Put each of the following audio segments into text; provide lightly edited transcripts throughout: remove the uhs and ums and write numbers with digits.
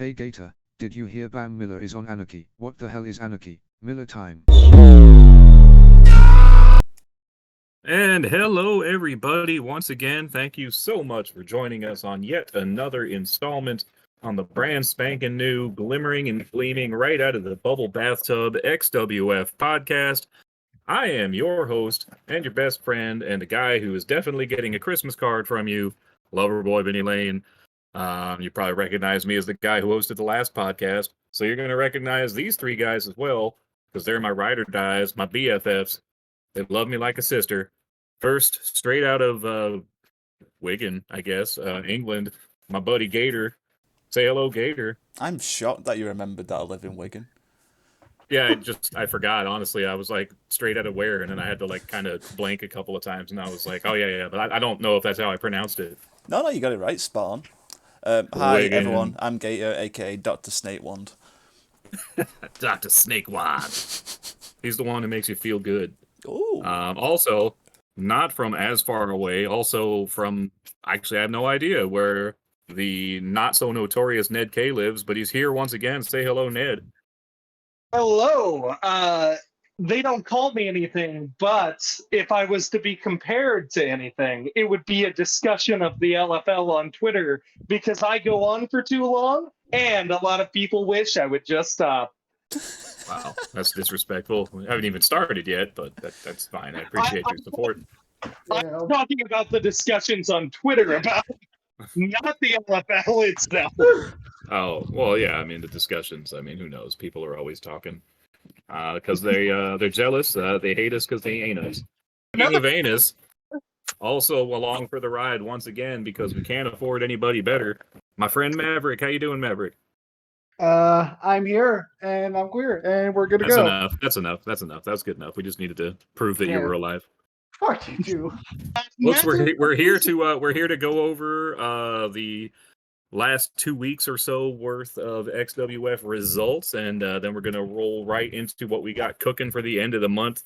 Hey Gator, did you hear Bam Miller is on Anarchy? What the hell is Anarchy? Miller time. And hello, everybody. Once again, thank you so much for joining us on yet another installment on the brand spanking new, glimmering and gleaming right out of the bubble bathtub XWF podcast. I am your host and your best friend and the guy who is definitely getting a Christmas card from you, Loverboy Benny Lane. You probably recognize me as the guy who hosted the last podcast, so you're going to recognize these three guys as well, because they're my ride or dies, my BFFs. They love me like a sister. First, straight out of Wigan, I guess, England, my buddy Gator. Say hello, Gator. I'm shocked that you remembered that I live in Wigan. Yeah, I forgot, honestly. I was like straight out of where, and then I had to like kind of blank a couple of times, and I was like, oh, yeah, but I don't know if that's how I pronounced it. No, you got it right, spot on. Hi, Wigan. everyone. I'm Gator, aka Dr. Snakewand. Dr. Snakewand. He's the one who makes you feel good. Ooh. Also, not from as far away, also from, actually, I have no idea where the not-so-notorious Ned K lives, but he's here once again. Say hello, Ned. Hello. They don't call me anything, but if I was to be compared to anything, it would be a discussion of the LFL on Twitter, because I go on for too long, and a lot of people wish I would just stop. Wow, that's disrespectful. We haven't even started yet, but that's fine. I appreciate your support. I'm talking about the discussions on Twitter about, not the LFL itself. Oh, well, yeah, I mean, the discussions, I mean, who knows? People are always talking. Because they're jealous. They hate us because they ain't us. Speaking of anus, also along for the ride once again, because we can't afford anybody better. My friend Maverick, how you doing, Maverick? I'm here, and I'm queer, and we're good to go. That's enough. That's good enough. We just needed to prove that you were alive. Fuck you too. Folks, we're here to go over the last 2 weeks or so worth of XWF results, and then we're gonna roll right into what we got cooking for the end of the month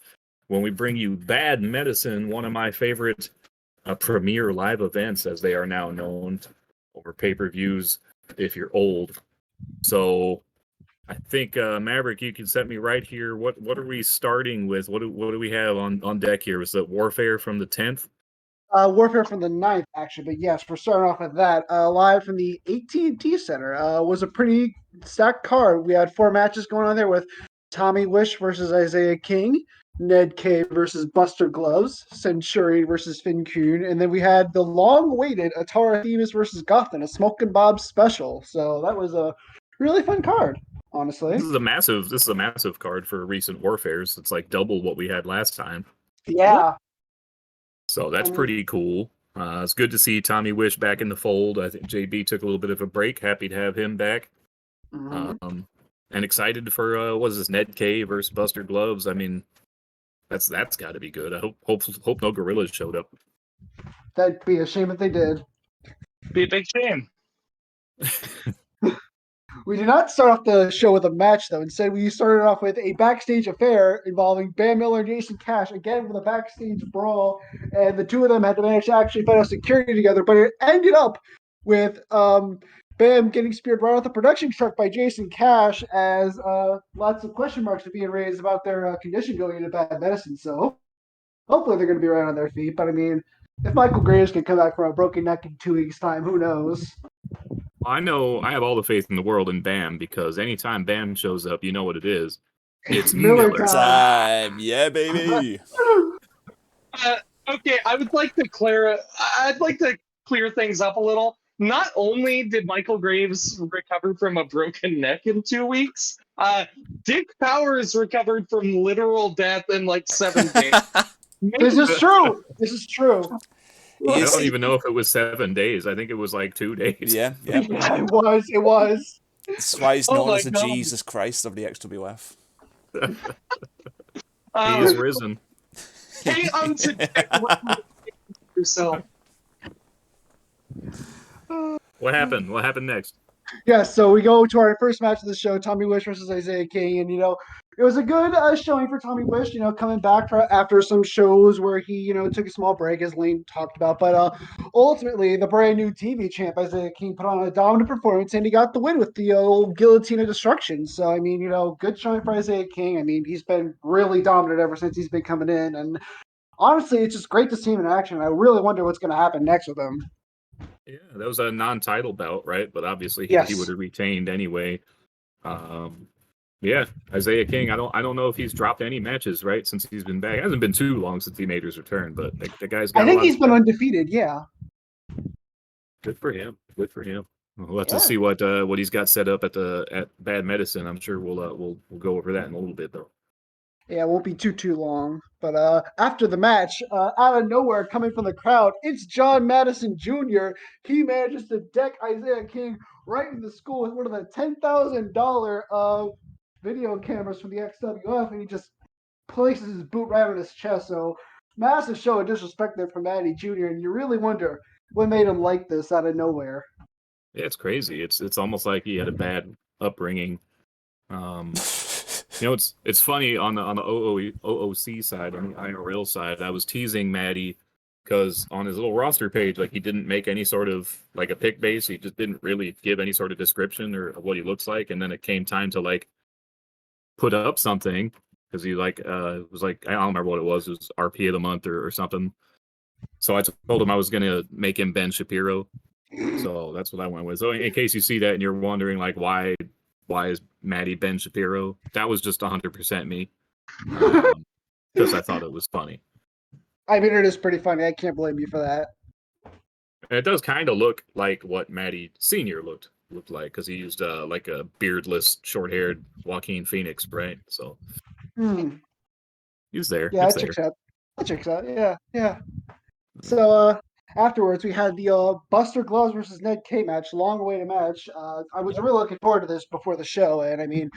when we bring you Bad Medicine, one of my favorite premier live events, as they are now known, over pay-per-views if you're old. So I think Maverick, you can set me right here. What are we starting with? What do we have on deck here? Was it Warfare from the 10th? Warfare from the 9th, actually, but yes, we're starting off with that. Live from the AT&T Center. Was a pretty stacked card. We had 4 matches going on there with Tommy Wish versus Isaiah King, Ned K versus Buster Gloves, Centurion versus Finn Kuhn, and then we had the long-awaited Atara Themis versus Gotham, a Smoke and Bob special. So that was a really fun card, honestly. This is a massive card for recent Warfares. It's like double what we had last time. Yeah. So that's pretty cool. It's good to see Tommy Wish back in the fold. I think JB took a little bit of a break. Happy to have him back. Mm-hmm. And excited for what is this, Ned K versus Buster Gloves? I mean, that's got to be good. I hope no gorillas showed up. That'd be a shame if they did. Be a big shame. We did not start off the show with a match, though. Instead, we started off with a backstage affair involving Bam Miller and Jason Cash, again with a backstage brawl, and the two of them had to manage to actually fight out security together, but it ended up with Bam getting speared right off the production truck by Jason Cash, as lots of question marks are being raised about their condition going into Bad Medicine, so hopefully they're going to be right on their feet, but I mean, if Michael Graves can come back from a broken neck in 2 weeks' time, who knows? I know I have all the faith in the world in Bam, because anytime Bam shows up, you know what it is. It's Miller time. Yeah, baby. Okay, I'd like to clear things up a little. Not only did Michael Graves recover from a broken neck in 2 weeks, Dick Powers recovered from literal death in like 7 days. This is true. I don't even know if it was 7 days. I think it was like 2 days. Yeah. It was. That's why he's known as the God. Jesus Christ of the XWF. He is risen. Hey, yourself. What happened? What happened next? Yeah, so we go to our first match of the show, Tommy Wish versus Isaiah King, and it was a good showing for Tommy Wish, coming back after some shows where he, took a small break, as Lane talked about. But ultimately, the brand new TV champ, Isaiah King, put on a dominant performance, and he got the win with the old Guillotine of Destruction. So, I mean, good showing for Isaiah King. I mean, he's been really dominant ever since he's been coming in. And honestly, it's just great to see him in action. I really wonder what's going to happen next with him. Yeah, that was a non-title bout, right? But obviously, he Yes. would have retained anyway. Yeah, Isaiah King. I don't know if he's dropped any matches right since he's been back. It hasn't been too long since he made his return, but the guy's got. I think he's been undefeated. Yeah. Good for him. Good for him. We'll have to Yeah. see what he's got set up at Bad Medicine. I'm sure we'll go over that in a little bit though. Yeah, it won't be too long. But after the match, out of nowhere, coming from the crowd, it's John Madison Jr. He manages to deck Isaiah King right in the school with one of the $10,000 video cameras from the XWF, and he just places his boot right on his chest. So massive show of disrespect there from Maddie Jr. And you really wonder what made him like this out of nowhere. Yeah, it's crazy. It's almost like he had a bad upbringing. It's funny on the OOC side, on the IRL side. I was teasing Maddie because on his little roster page, like he didn't make any sort of like a pick base. He just didn't really give any sort of description or what he looks like. And then it came time to like put up something because he it was like I don't remember what it was. It was RP of the month or something. So I told him I was gonna make him Ben Shapiro. So that's what I went with. So in case you see that and you're wondering like why is Maddie Ben Shapiro, that was just 100% me because I thought it was funny. I mean, it is pretty funny. I can't blame you for that. And it does kind of look like what Maddie Senior looked like because he used like a beardless, short-haired Joaquin Phoenix, right? So he's there. Yeah, it's that there. checks out. That checks out. Yeah. So afterwards, we had the Buster Gloves versus Ned K match, long-awaited match. I was really looking forward to this before the show, and I mean,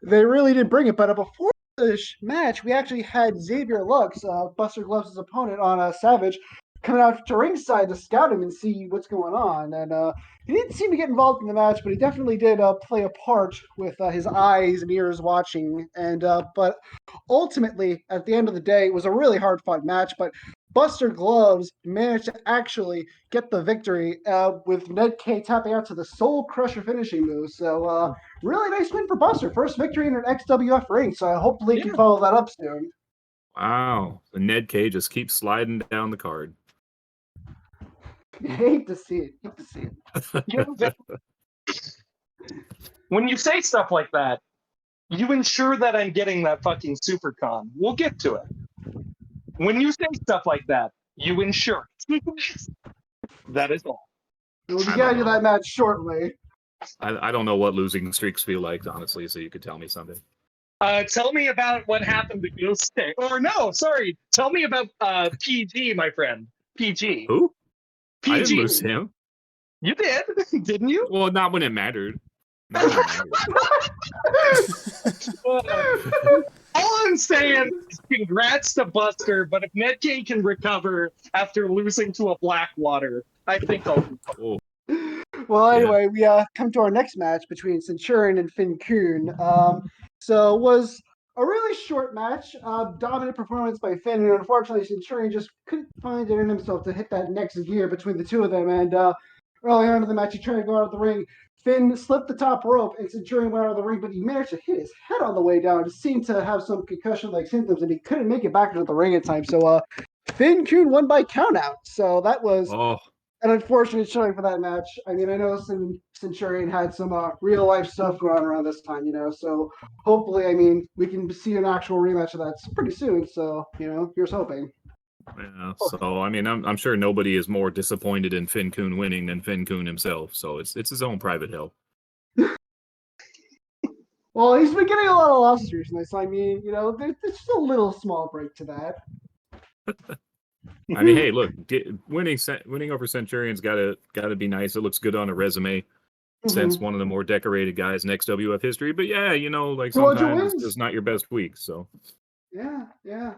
they really did bring it. But before the match, we actually had Xavier Lux, Buster Gloves' opponent, on Savage, coming out to ringside to scout him and see what's going on. And he didn't seem to get involved in the match, but he definitely did play a part with his eyes and ears watching. But ultimately, at the end of the day, it was a really hard-fought match. But Buster Gloves managed to actually get the victory with Ned K tapping out to the Soul Crusher finishing move. So really nice win for Buster. First victory in an XWF ring. So hopefully he can follow that up soon. Wow. The Ned K just keeps sliding down the card. Hate to see it. When you say stuff like that, you ensure that I'm getting that fucking SuperCon. We'll get to it. When you say stuff like that, you ensure. That is all. We'll be getting to that match shortly. I don't know what losing streaks feel like, honestly, so you could tell me something. Tell me about what happened to Ghost Day. Or no, sorry. Tell me about PG, my friend. PG. Who? PG. I didn't lose him. You did, didn't you? Well, not when it mattered. Not when it mattered. All I'm saying is congrats to Buster, but if Ned K can recover after losing to a Blackwater, I think I'll be Oh. Well, anyway, we come to our next match between Centurion and Finn Kuhn. So it was a really short match, dominant performance by Finn, and unfortunately Centurion just couldn't find it in himself to hit that next gear between the two of them. And early on in the match, he tried to go out of the ring. Finn slipped the top rope, and Centurion went out of the ring, but he managed to hit his head on the way down. He seemed to have some concussion-like symptoms, and he couldn't make it back into the ring in time. So Finn Kuhn won by countout. So that was an unfortunate showing for that match. I mean, I know Centurion had some real-life stuff going on around this time, so hopefully, I mean, we can see an actual rematch of that pretty soon. So, here's hoping. Yeah, so I mean, I'm sure nobody is more disappointed in Finn Kuhn winning than Finn Kuhn himself. So it's his own private hell. Well, he's been getting a lot of losses recently, so I mean, there's just a little small break to that. I mean, hey, look, winning over Centurion's gotta be nice. It looks good on a resume. Since one of the more decorated guys in XWF history, but yeah, like sometimes it's just not your best week. So yeah.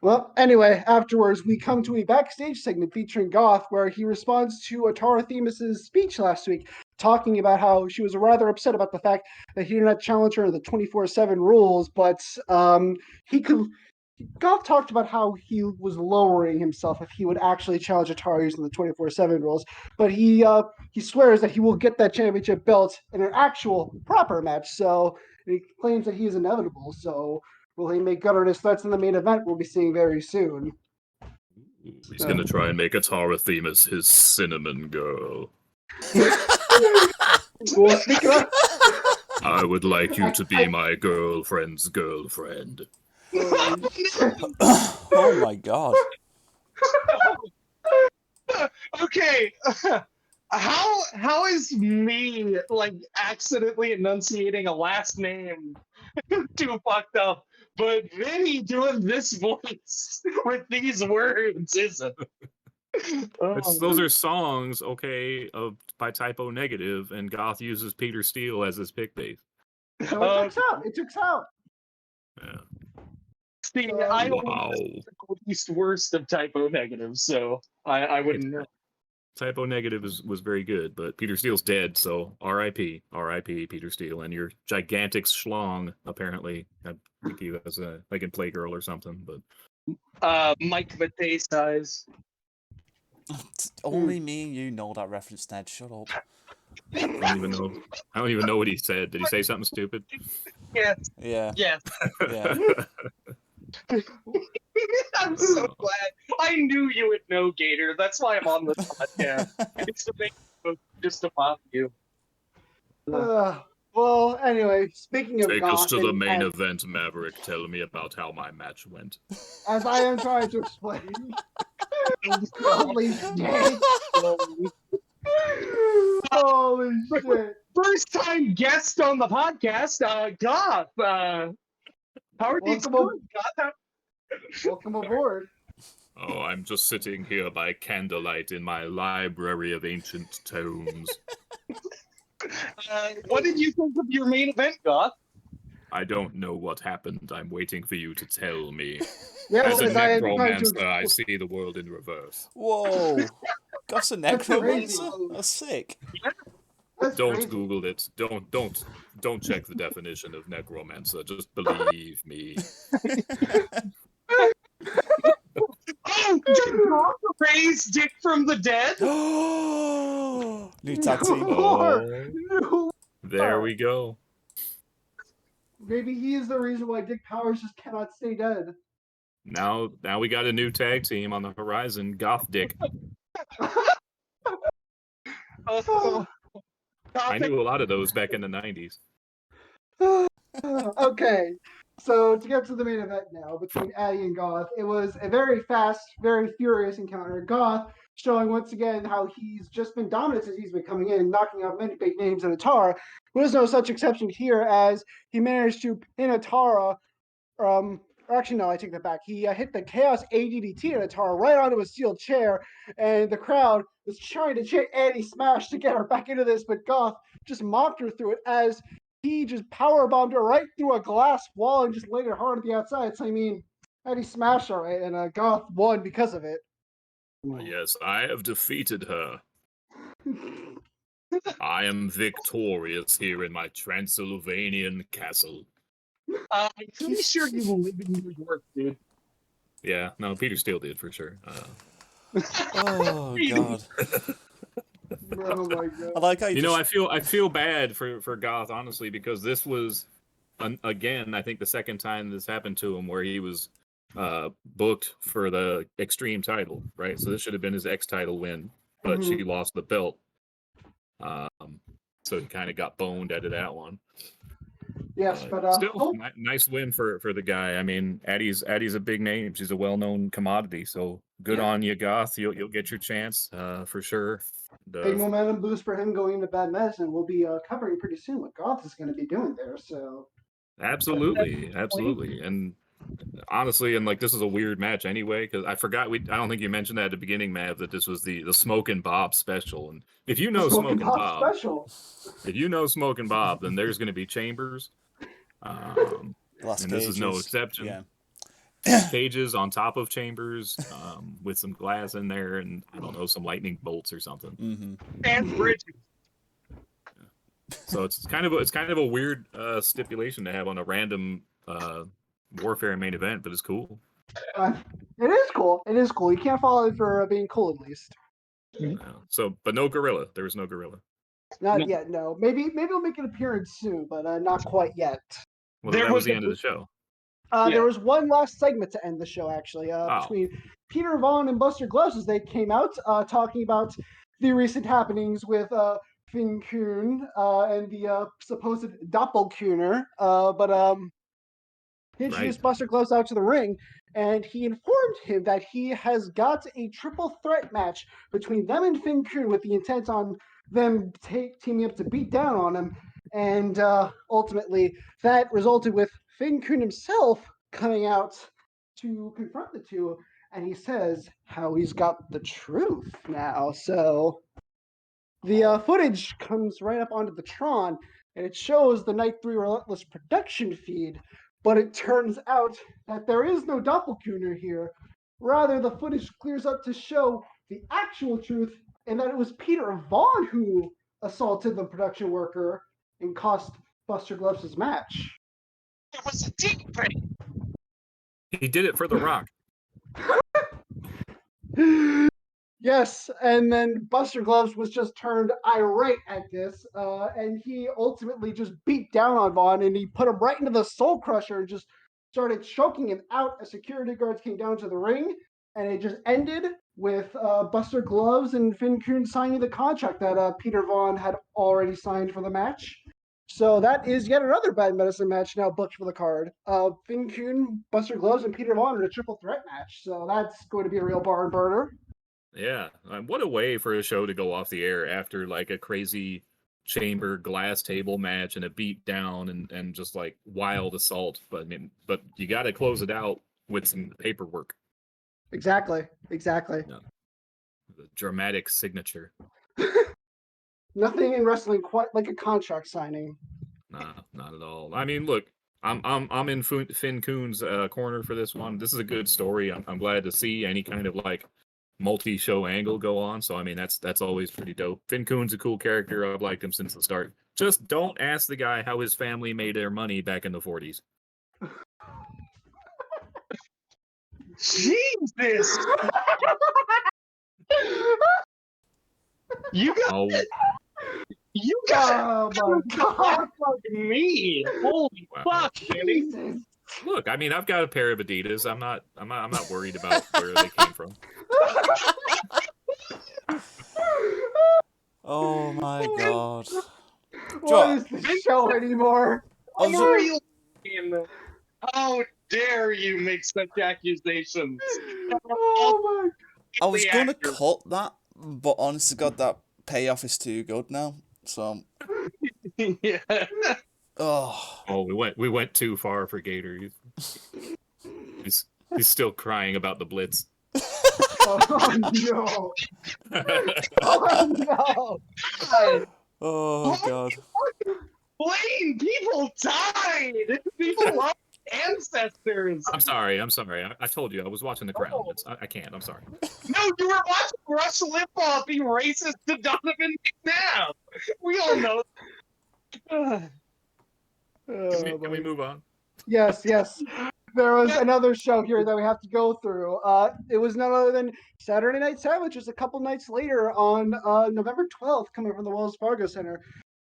Well, anyway, afterwards, we come to a backstage segment featuring Goth, where he responds to Atara Themis' speech last week, talking about how she was rather upset about the fact that he did not challenge her in the 24/7 rules, but he could. Goff talked about how he was lowering himself if he would actually challenge Atari using the 24/7 rules, but he swears that he will get that championship belt in an actual proper match. So he claims that he is inevitable. So will he make good on his threats in the main event? We'll be seeing very soon. He's gonna try and make Atara Themis his cinnamon girl. Well, speaking of, I would like you to be my girlfriend's girlfriend. Oh my god. Okay. How is me like accidentally enunciating a last name too fucked up, but Vinny doing this voice with these words isn't? Those are songs, okay, by Typo Negative, and Goth uses Peter Steele as his pick base. it took out. Yeah. See, I don't Wow. know the least worst of Typo Negative, so I wouldn't know. Typo Negative was very good, but Peter Steele's dead, so R.I.P. R.I.P. Peter Steele, and your gigantic schlong, apparently. I think he was like in Playgirl or something, but Mike Matei size. Only me and you know that reference, Ned. Shut up. I don't even know what he said. Did he say something stupid? Yes. Yeah. Yes. Yeah. I'm so glad. I knew you would know, Gator. That's why I'm on this podcast. It's to make just to mock you. Well, anyway, speaking of Take us to the Goth, main and event, Maverick. Tell me about how my match went. as I am trying to explain, holy shit! Holy shit! First time guest on the podcast, Goth. How are you doing, Goth? Welcome aboard. Oh, I'm just sitting here by candlelight in my library of ancient tomes. What did you think of your main event, Goth? I don't know what happened. I'm waiting for you to tell me. Yes, As a as I am trying to necromancer, I see the world in reverse. Whoa. Goth's a necromancer? crazy. That's sick. That's Don't crazy. Google it. Don't check the definition of necromancer. Just believe me. Oh, did Goth raise Dick from the dead? New tag team. More. Oh, there we go. Maybe he is the reason why Dick Powers just cannot stay dead. Now we got a new tag team on the horizon. Goth Dick. Oh, I knew a lot of those back in the 90s. Okay, so to get to the main event now between Addy and Goth, it was a very fast, very furious encounter. Goth showing once again how he's just been dominant since he's been coming in, knocking out many big names in Atara. There's no such exception here as he managed to pin Atara. Actually, no, I take that back. He hit the Chaos ADDT in Atara right onto a steel chair, and the crowd was trying to chant Annie Smash to get her back into this, but Goth just mocked her through it as he just powerbombed her right through a glass wall and just laid her hard on the outside. So, I mean, Annie smashed all right, and Goth won because of it. Yes, I have defeated her. I am victorious here in my Transylvanian castle. I'm pretty sure you live in New York, dude. Yeah, no, Peter Steele did for sure. Oh god. Oh my god. I like how you, I feel bad for Goth, honestly, because this was again, I think the second time this happened to him where he was booked for the Extreme title, right? So this should have been his X title win, but she lost the belt. So he kind of got boned out of that one. Yes, but still, nice win for the guy. I mean, Addie's a big name. She's a well-known commodity. So good on you, Goth. You'll get your chance for sure. big momentum boost for him going into Bad Medicine. We'll be covering pretty soon what Goth is going to be doing there. So absolutely, and honestly, and like this is a weird match anyway because I forgot I don't think you mentioned that at the beginning, Mav, that this was the Smoke and Bob special. And if you know Smoke and Bob special. If you know Smoke and Bob, then there's going to be chambers. And this is no exception. Yeah. Cages on top of chambers with some glass in there and I don't know, some lightning bolts or something. Mm-hmm. And bridges. So it's kind of a weird stipulation to have on a random warfare main event, but it's cool. It is cool. It is cool. You can't follow it for being cool, at least. So, but no gorilla. There was no gorilla. Not No. yet, no. Maybe it'll make an appearance soon, but not quite yet. Well, There that was was the a- end of the show. There Yeah. was one last segment to end the show, actually, between Peter Vaughn and Buster Gloves as they came out talking about the recent happenings with Finn Kuhn and the supposed doppelganger. He introduced Buster Gloves out to the ring, and he informed him that he has got a triple threat match between them and Finn Kuhn with the intent on them teaming up to beat down on him. And ultimately, that resulted with Finn Kuhn himself coming out to confront the two, and he says how he's got the truth now. So the footage comes right up onto the Tron, and it shows the Night 3 Relentless production feed, but it turns out that there is no doppelganger here. Rather, the footage clears up to show the actual truth, and that it was Peter Vaughn who assaulted the production worker and cost Buster Gloves his match. It was a deep thing. He did it for The Rock. Yes, and then Buster Gloves was just turned irate at this, and he ultimately just beat down on Vaughn, and he put him right into the Soul Crusher and just started choking him out as security guards came down to the ring, and it just ended with Buster Gloves and Finn Kuhn signing the contract that Peter Vaughn had already signed for the match. So that is yet another Bad Medicine match now booked for the card. Finn Kuhn, Buster Gloves, and Peter Vaughn in a triple threat match. So that's going to be a real barn burner. Yeah, what a way for a show to go off the air after like a crazy chamber glass table match and a beat down and just like wild assault. But you got to close it out with some paperwork. Exactly. The dramatic signature. Nothing in wrestling quite like a contract signing. Nah, not at all. I mean, look, I'm in Finn Kuhn's corner for this one. This is a good story. I'm glad to see any kind of like multi-show angle go on. So I mean, that's always pretty dope. Finn Kuhn's a cool character. I've liked him since the start. Just don't ask the guy how his family made their money back in the 40s. Jesus! You got Oh my god! fucking me! Holy Wow. fuck, Danny! Jesus. Look, I mean, I've got a pair of Adidas. I'm not worried about where they came from. Oh my god. What is this show anymore? I was How are ju- you? How dare you make such accusations? Oh my! I was The gonna actor. cut that, but honestly, God, that payoff is too good now. So, Yeah. oh, Oh, we went too far for Gator. He's still crying about the Blitz. Oh no! Oh no! oh God. Blaine, people died! People lost ancestors! I'm sorry. I told you I was watching The Crown. I can't. I'm sorry. No, you were watching Rush Limbaugh be racist to Donovan McNabb! We all know. Can we move on? Yes. There was another show here that we have to go through. It was none other than Saturday Night Savage, just a couple nights later on November 12th, coming from the Wells Fargo Center.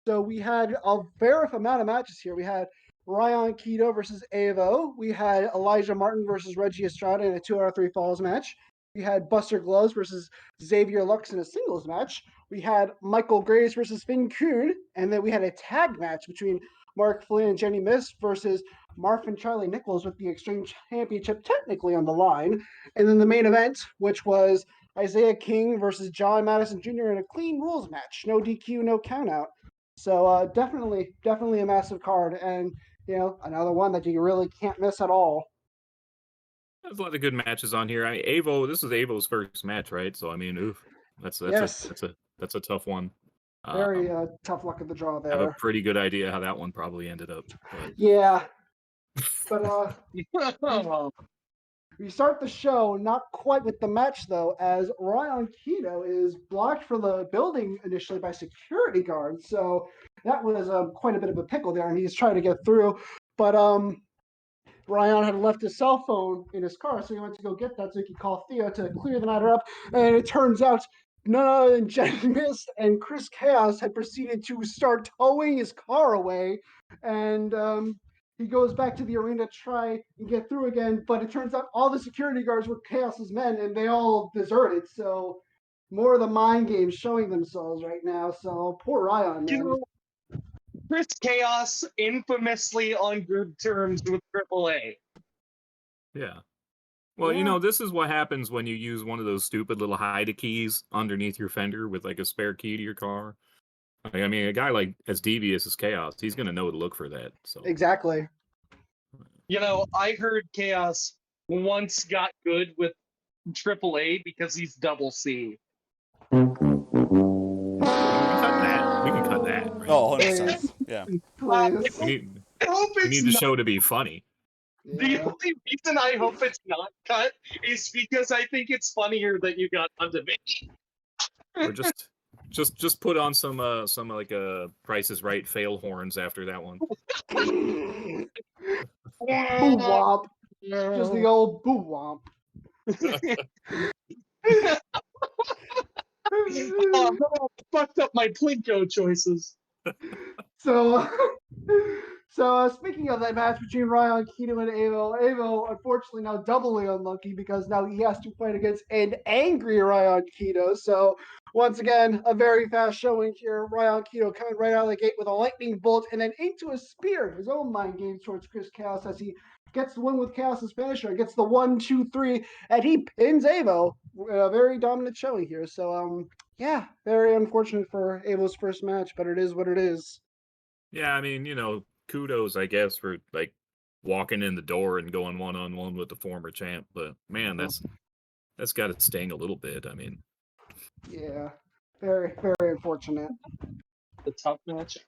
So we had a fair amount of matches here. We had Ryan Keto versus Avo. We had Elijah Martin versus Reggie Estrada in a 2 out of 3 falls match. We had Buster Gloves versus Xavier Lux in a singles match. We had Michael Graves versus Finn Kuhn. And then we had a tag match between Mark Flynn and Jenny Miss versus Mark and Charlie Nichols with the Exchange Championship technically on the line. And then the main event, which was Isaiah King versus John Madison Jr. in a clean rules match. No DQ, no countout. So definitely a massive card. And, you know, another one that you really can't miss at all. There's a lot of good matches on here. This is Avo's first match, right? So I mean, oof, that's a tough one. Very tough luck of the draw I have a there. pretty good idea how that one probably ended up. But... Yeah. But we start the show not quite with the match though, as Ryan Keto is blocked from the building initially by security guards. So that was quite a bit of a pickle there, and he's trying to get through. But Ryan had left his cell phone in his car, so he went to go get that so he could call Theo to clear the matter up. And it turns out none other than Jenny Mist and Chris Chaos had proceeded to start towing his car away. And he goes back to the arena to try and get through again. But it turns out all the security guards were Chaos's men, and they all deserted. So more of the mind games showing themselves right now. So poor Ryan, man. You know, Chris Chaos infamously on good terms with AAA. Yeah. Well, Yeah. this is what happens when you use one of those stupid little hide keys underneath your fender with like a spare key to your car. I mean, a guy like as devious as Chaos, he's gonna know to look for that. So Exactly. You know, I heard Chaos once got good with AAA because he's double C. we can cut that. Right? Oh, 100%. Yeah. Please. I hope We it's need the not. show to be funny. The Yeah. only reason I hope it's not cut is because I think it's funnier that you got onto me. Or just put on some like Price is Right fail horns after that one. Boo womp. Just the old boo womp. Oh, no, I fucked up my Plinko choices. So, speaking of that match between Ryan Keto and Avo unfortunately now doubly unlucky because now he has to fight against an angry Ryan Keto. So once again, a very fast showing here. Ryan Keto coming right out of the gate with a lightning bolt and then into a spear. His own mind games towards Chris Chaos as he gets the win with Chaos's finisher, gets the 1-2-3, and he pins Avo. A very dominant showing here. So yeah, very unfortunate for Avo's first match, but it is what it is. Yeah, I mean, kudos, I guess, for like walking in the door and going one-on-one with the former champ. But man, that's got to sting a little bit. I mean, yeah, very, very unfortunate. The tough match.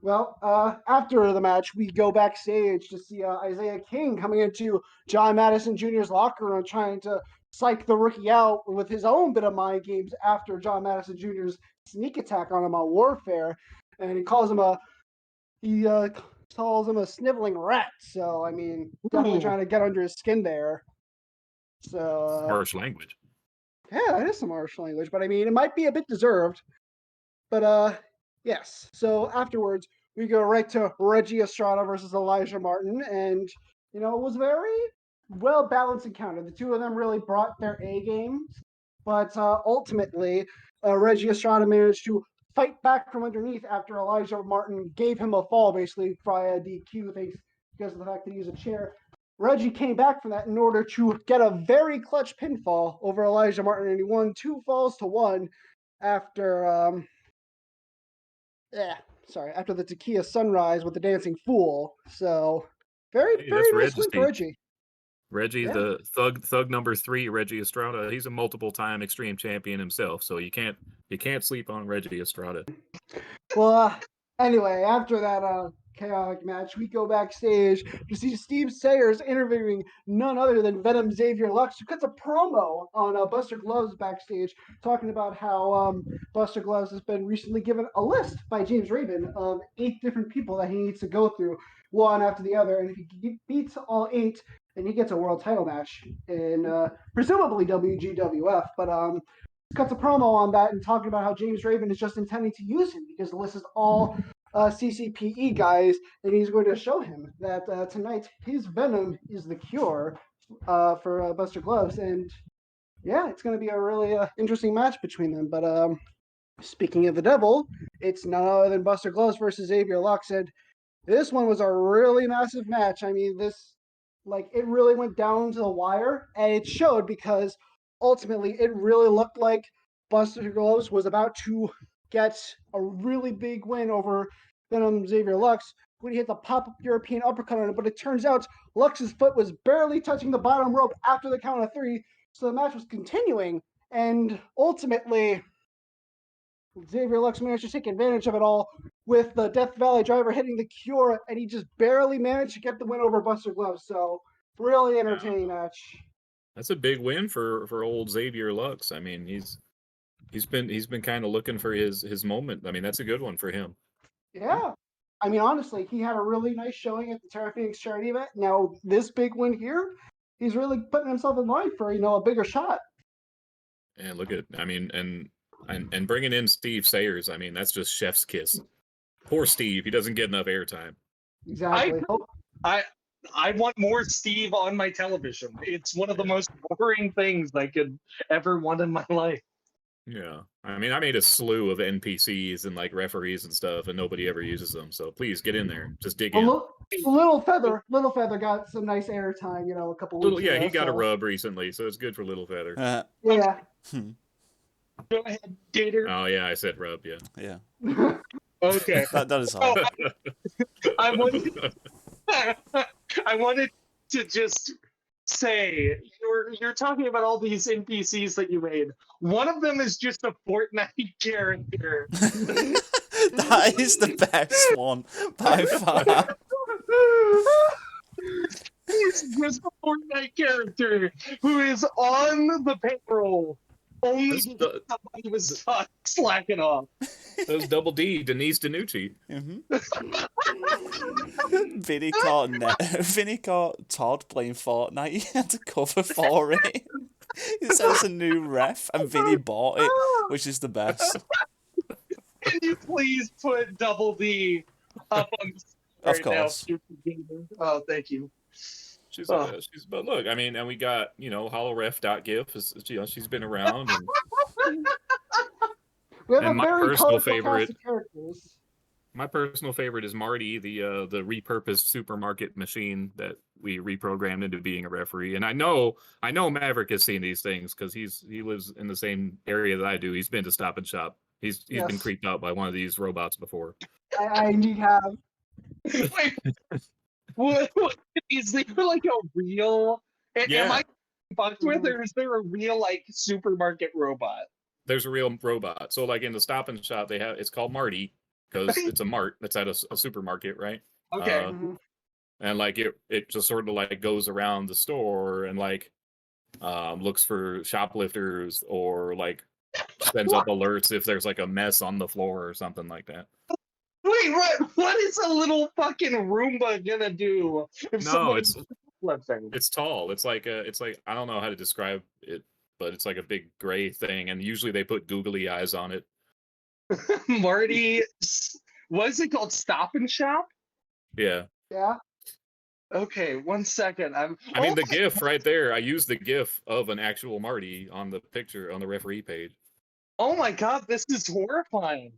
Well, after the match, we go backstage to see Isaiah King coming into John Madison Jr.'s locker room trying to psych the rookie out with his own bit of mind games after John Madison Jr.'s sneak attack on him on Warfare. And he calls him a sniveling rat. So, I mean, definitely trying to get under his skin there. So, harsh language. yeah, it is some harsh language, but I mean, it might be a bit deserved. But yes. So afterwards, we go right to Reggie Estrada versus Elijah Martin, and it was a very well balanced encounter. The two of them really brought their A games, but ultimately, Reggie Estrada managed to fight back from underneath after Elijah Martin gave him a fall, basically via DQ, thanks because of the fact that he used a chair. Reggie came back from that in order to get a very clutch pinfall over Elijah Martin, and he won 2-1 after after the Tequila Sunrise with the Dancing Fool. So very, Hey, very that's nice win for Reggie. Reggie, Yeah. the thug number 3, Reggie Estrada. He's a multiple-time Extreme champion himself, so you can't sleep on Reggie Estrada. Well, anyway, after that chaotic match, we go backstage to see Steve Sayers interviewing none other than Venom Xavier Lux, who cuts a promo on Buster Gloves backstage, talking about how Buster Gloves has been recently given a list by James Raven of 8 different people that he needs to go through, one after the other, and if he beats all 8, then he gets a world title match in presumably WGWF, but cuts a promo on that and talking about how James Raven is just intending to use him because the list is all CCPE guys, and he's going to show him that tonight his Venom is the cure for Buster Gloves, and yeah, it's going to be a really interesting match between them. But speaking of the devil, it's none other than Buster Gloves versus Xavier Lux, and this one was a really massive match. I mean, it really went down to the wire, and it showed because ultimately it really looked like Buster Gloves was about to get a really big win over Venom Xavier Lux when he hit the pop-up European uppercut on it, but it turns out Lux's foot was barely touching the bottom rope after the count of 3, so the match was continuing, and ultimately Xavier Lux managed to take advantage of it all with the Death Valley driver hitting the cure, and he just barely managed to get the win over Buster Gloves. So really entertaining match. That's a big win for old Xavier Lux. I mean, he's He's been kind of looking for his moment. I mean, that's a good one for him. Yeah. I mean, honestly, he had a really nice showing at the Terra Phoenix charity event. Now, this big win here, he's really putting himself in line for, a bigger shot. And look at, I mean, and bringing in Steve Sayers, I mean, that's just chef's kiss. Poor Steve, he doesn't get enough airtime. Exactly. I want more Steve on my television. It's one of the most boring things I could ever want in my life. Yeah, I mean, I made a slew of NPCs and like referees and stuff, and nobody ever uses them. So please get in there, just dig in. Little Feather got some nice airtime, a couple weeks ago. Yeah, he got a rub recently, so it's good for Little Feather. Yeah. Go ahead, Gator. Oh yeah, I said rub. Yeah. Yeah. Okay. That is all. I wanted to just say you're talking about all these NPCs that you made. One of them is just a Fortnite character. That is the best one by far. He's just a Fortnite character who is on the payroll. Only because somebody was slacking off. That was Double D, Denise DiNucci. Vinny caught Todd playing Fortnite. He had to cover for it. He said it's a new ref, and Vinny bought it, which is the best. Can you please put Double D up on the screen Of course. now? Oh, thank you. But look, I mean, and we got, holoref.gif, she's been around. And, We have and a very colorful cast of characters. My personal favorite is Marty, the repurposed supermarket machine that we reprogrammed into being a referee. And I know Maverick has seen these things because he lives in the same area that I do. He's been to Stop and Shop. He's been creeped out by one of these robots before. I indeed have. Wait, what is there like a real? Yeah. Am I fucked with, or is there a real like supermarket robot? There's a real robot. So like in the Stop and Shop, it's called Marty because it's a mart that's at a supermarket, right? Okay. And like it just sort of like goes around the store and like looks for shoplifters or like sends up alerts if there's like a mess on the floor or something like that. Wait, what is a little fucking Roomba gonna do? If it's tall. It's like I don't know how to describe it, but it's like a big gray thing, and usually they put googly eyes on it. Marty, what is it called? Stop and Shop? Yeah. Yeah. Okay, 1 second. I mean, the GIF right there. I used the GIF of an actual Marty on the picture on the referee page. Oh my god, this is horrifying.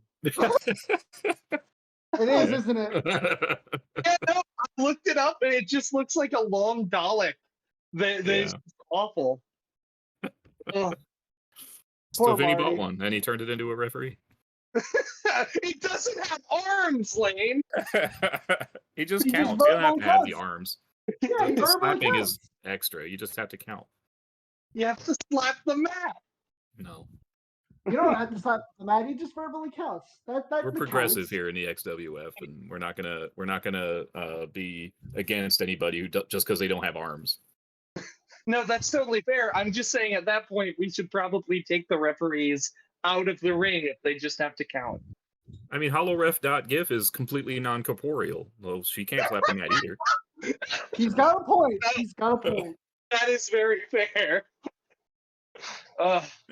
It is, isn't it? Yeah, no, I looked it up and it just looks like a long Dalek. That is awful. So Vinny bought one and he turned it into a referee. He doesn't have arms, Lane. He just counts. You don't have to have the arms. Yeah, The slapping is extra. You just have to count. You have to slap the mat. No. You don't have to slap the mat. He just verbally counts. We're progressive here in the XWF, and we're not gonna be against anybody who just because they don't have arms. No, that's totally fair. I'm just saying at that point we should probably take the referees out of the ring if they just have to count. I mean, holoref.gif is completely non-corporeal. Well, she can't slap the mat either. He's got a point. That is very fair.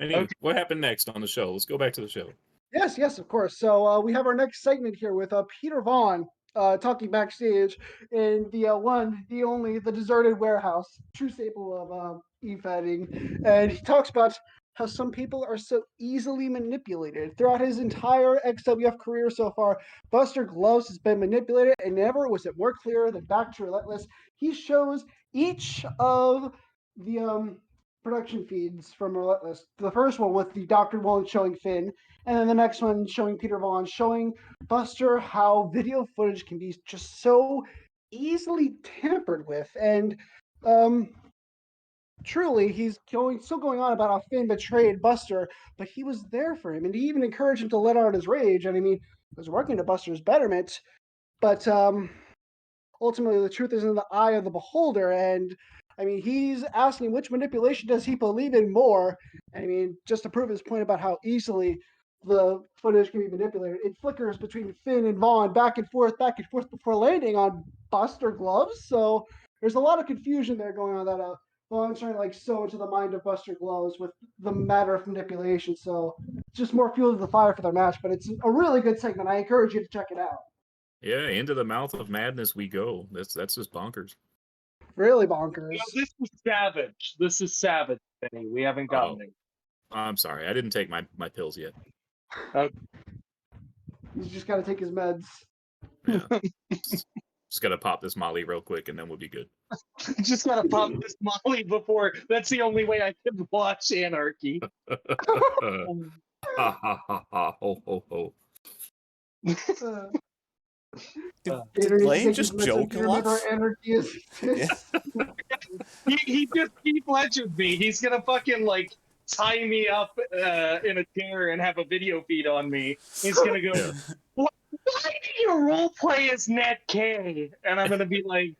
Anyway, What happened next on the show? Let's go back to the show. Yes, of course. So we have our next segment here with Peter Vaughn talking backstage in the one, the only, the deserted warehouse, true staple of e-fighting. And he talks about how some people are so easily manipulated. Throughout his entire XWF career so far, Buster Gloves has been manipulated, and never was it more clear than back to Relentless. He shows each of the production feeds from Relentless. The first one with the Dr. Wallen showing Finn, and then the next one showing Peter Vaughn, showing Buster how video footage can be just so easily tampered with. And truly, he's still going on about how Finn betrayed Buster, but he was there for him, and he even encouraged him to let out his rage. And I mean, it was working to Buster's betterment, but ultimately the truth is in the eye of the beholder. And I mean, he's asking which manipulation does he believe in more. I mean, just to prove his point about how easily the footage can be manipulated, it flickers between Finn and Vaughn back and forth before landing on Buster Gloves. So there's a lot of confusion there going on that Vaughn's trying to like sew into the mind of Buster Gloves with the matter of manipulation. So just more fuel to the fire for their match. But it's a really good segment. I encourage you to check it out. Yeah, into the mouth of madness we go. That's just bonkers. Really bonkers. No, this is savage. This is savage, Benny. We haven't gotten it. I'm sorry, I didn't take my pills yet. He's just got to take his meds. Yeah. Just gotta pop this Molly real quick, and then we'll be good. Just gotta pop this Molly before. That's the only way I can watch Anarchy. Ha ha ha ha! Ho ho ho! Did Lane just joke and laugh? Anarchy is. Yeah. he just Heath Ledgered me. He's gonna fucking like tie me up in a chair and have a video feed on me. He's gonna go, why do you role play as Ned K? And I'm gonna be like,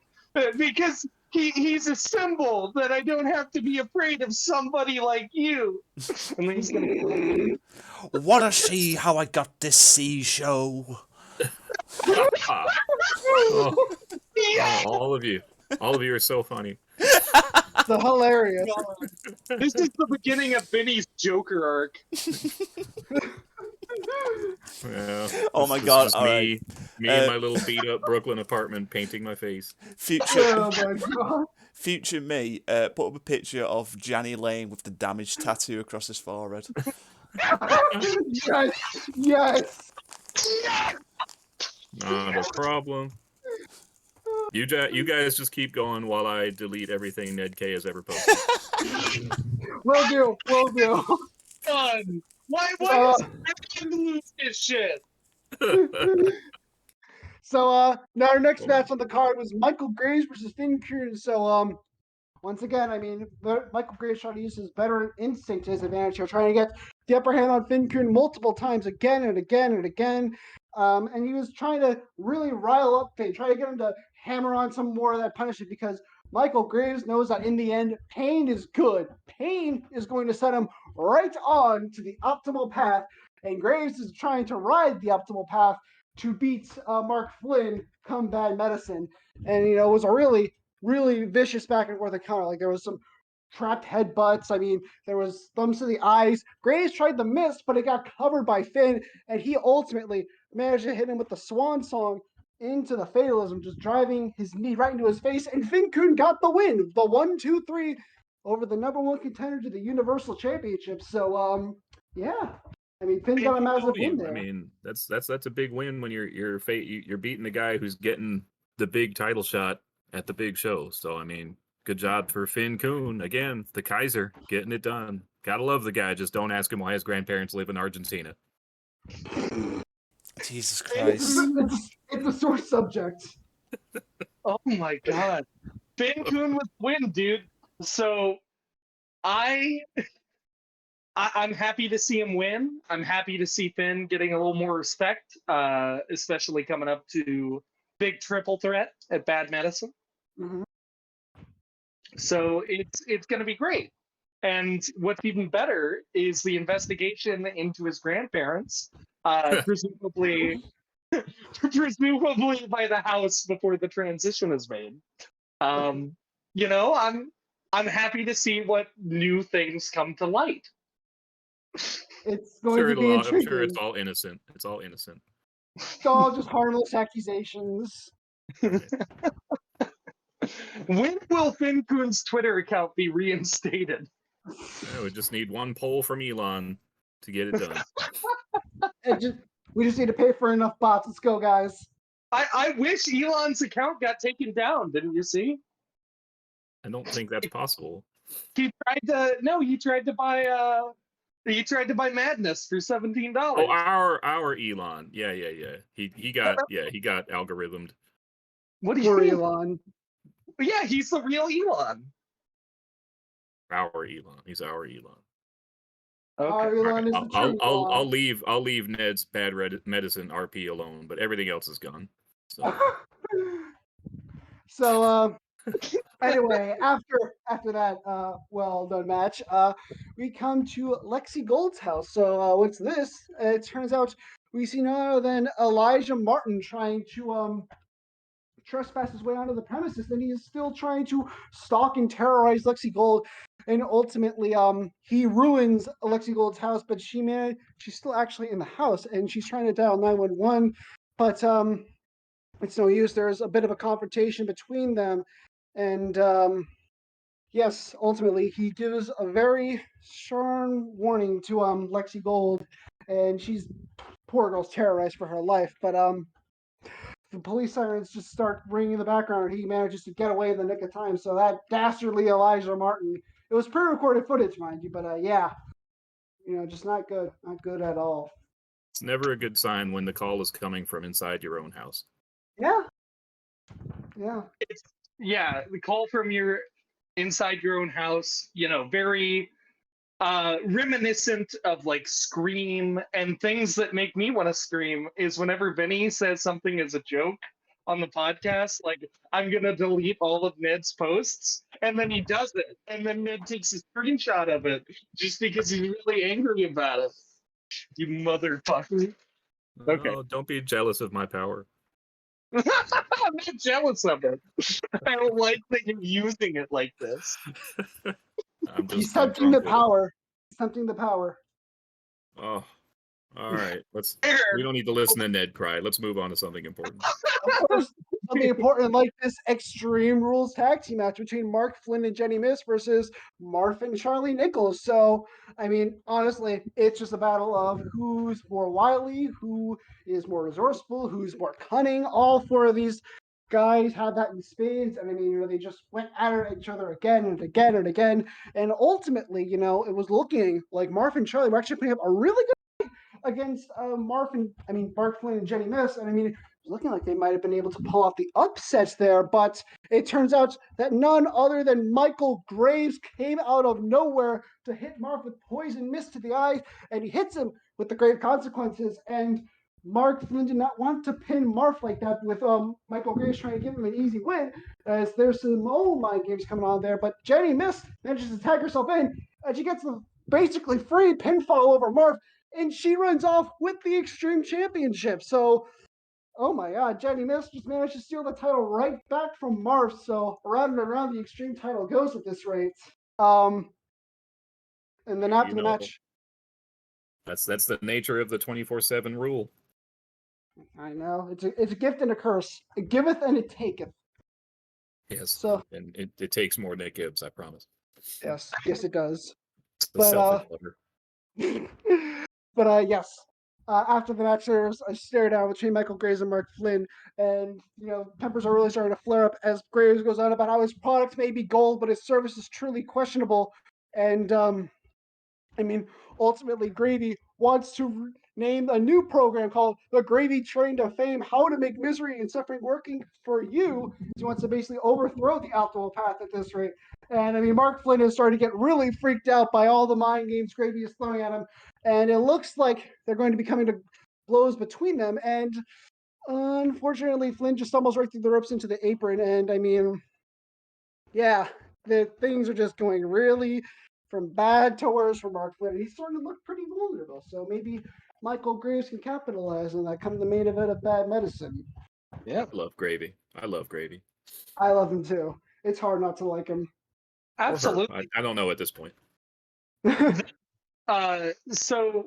because he's a symbol that I don't have to be afraid of somebody like you. And then he's gonna Wanna see how I got this C show? All of you are so funny. So hilarious. This is the beginning of Vinny's Joker arc. Yeah, Oh my God! Just All me right. in my little beat up Brooklyn apartment painting my face. Oh my god. Future me, put up a picture of Janny Lane with the damaged tattoo across his forehead. Yes. Not a problem. You guys just keep going while I delete everything Ned K has ever posted. Will do. Done. Why is everyone lose this shit? So now our next match on the card was Michael Graves versus Finn Kuhn. So once again, I mean, Michael Graves trying to use his veteran instinct to his advantage here, trying to get the upper hand on Finn Kuhn multiple times again and again and again. And he was trying to really rile up Finn, trying to get him to hammer on some more of that punishment because Michael Graves knows that in the end, pain is good. Pain is going to set him right on to the optimal path. And Graves is trying to ride the optimal path to beat Mark Flynn come Bad Medicine. And, it was a really, really vicious back and forth encounter. Like, there was some trapped headbutts. I mean, there was thumbs to the eyes. Graves tried to miss, but it got covered by Finn. And he ultimately managed to hit him with the swan song into the fatalism, just driving his knee right into his face. And Finn Kuhn got the win. The 1-2-3 over the #1 contender to the Universal Championship. So, yeah. I mean, Finn got a massive win there. I mean, that's a big win when you're beating the guy who's getting the big title shot at the big show. So I mean, good job for Finn Kuhn again, the Kaiser, getting it done. Gotta love the guy. Just don't ask him why his grandparents live in Argentina. Jesus Christ! It's a sore subject. Oh my god, Finn Kuhn with the win, dude. So I'm happy to see him win. I'm happy to see Finn getting a little more respect, especially coming up to big triple threat at Bad Medicine. Mm-hmm. So it's going to be great. And what's even better is the investigation into his grandparents, presumably by the house before the transition is made. I'm happy to see what new things come to light. It's going to be intriguing. I'm sure it's all innocent. It's all innocent. It's all just harmless accusations. When will Finn Kuhn's Twitter account be reinstated? Yeah, we just need one poll from Elon to get it done. We just need to pay for enough bots. Let's go, guys. I wish Elon's account got taken down. Didn't you see? I don't think that's possible. He tried to buy Madness for $17. Oh, our Elon. Yeah. He got algorithmed. What do you mean? Elon? Yeah, he's the real Elon. Our Elon. He's our Elon. Okay. Our Elon is the true Elon. I'll leave Ned's Bad Medicine RP alone, but everything else is gone. So Anyway, after that well done match, we come to Lexi Gold's house. So what's this? It turns out we see none other than Elijah Martin trying to trespass his way onto the premises, and he is still trying to stalk and terrorize Lexi Gold. And ultimately, he ruins Lexi Gold's house, but she's still actually in the house, and she's trying to dial 911, but it's no use. There's a bit of a confrontation between them, and yes, ultimately he gives a very stern warning to Lexi Gold, and she's poor girl's terrorized for her life. But the police sirens just start ringing in the background, and he manages to get away in the nick of time. So that dastardly Elijah Martin, it was pre-recorded footage, mind you, but yeah, just not good at all. It's never a good sign when the call is coming from inside your own house. Yeah. Yeah, the call from your inside your own house, very reminiscent of like Scream, and things that make me want to scream is whenever Vinny says something as a joke on the podcast, like, I'm gonna delete all of Ned's posts, and then he does it, and then Ned takes a screenshot of it just because he's really angry about it. You motherfucker. Okay. Oh, don't be jealous of my power. I'm not jealous of it. I don't like that you're using it like this. He's tempting the power. He's tempting the power. Oh, all right. We don't need to listen to Ned cry. Let's move on to something important. Of course, something important like this Extreme Rules tag team match between Mark Flynn and Jenny Miss versus Marf and Charlie Nichols. So, I mean, honestly, it's just a battle of who's more wily, who is more resourceful, who's more cunning. All four of these guys had that in spades, and I mean, they just went at each other again and again and again. And ultimately, it was looking like Marf and Charlie were actually putting up a really good against Mark Flynn and Jenny Miss, and I mean, it was looking like they might have been able to pull off the upsets there, but it turns out that none other than Michael Graves came out of nowhere to hit Mark with poison mist to the eye, and he hits him with the grave consequences. And Mark Flynn did not want to pin Marf like that, with Michael Graves trying to give him an easy win, as there's some old mind games coming on there. But Jenny Miss manages to tag herself in, and she gets the basically free pinfall over Marf, and she runs off with the Extreme Championship. So, oh my God, Jenny Miss just managed to steal the title right back from Marf. So around and around the Extreme title goes at this rate. And then after the match, that's the nature of the 24/7 rule. I know it's a gift and a curse. It giveth and it taketh. Yes. So, and it takes more than it gives, I promise. Yes, it does. The selfish lover. But yes, after the match, there's a stare down between Michael Graves and Mark Flynn, and tempers are really starting to flare up as Graves goes on about how his product may be gold, but his service is truly questionable. And ultimately, Gravy wants to name a new program called the Gravy Train to Fame: How to Make Misery and Suffering Working for You. He wants to basically overthrow the allopath at this rate. And Mark Flynn is starting to get really freaked out by all the mind games Gravy is throwing at him, and it looks like they're going to be coming to blows between them. And unfortunately, Flynn just stumbles right through the ropes into the apron, and the things are just going really from bad to worse for Mark Flynn. He's starting to look pretty vulnerable, so maybe Michael Graves can capitalize on that come the main event of Bad Medicine. Yeah, I love Gravy. I love him too. It's hard not to like him. Absolutely. I don't know at this point. So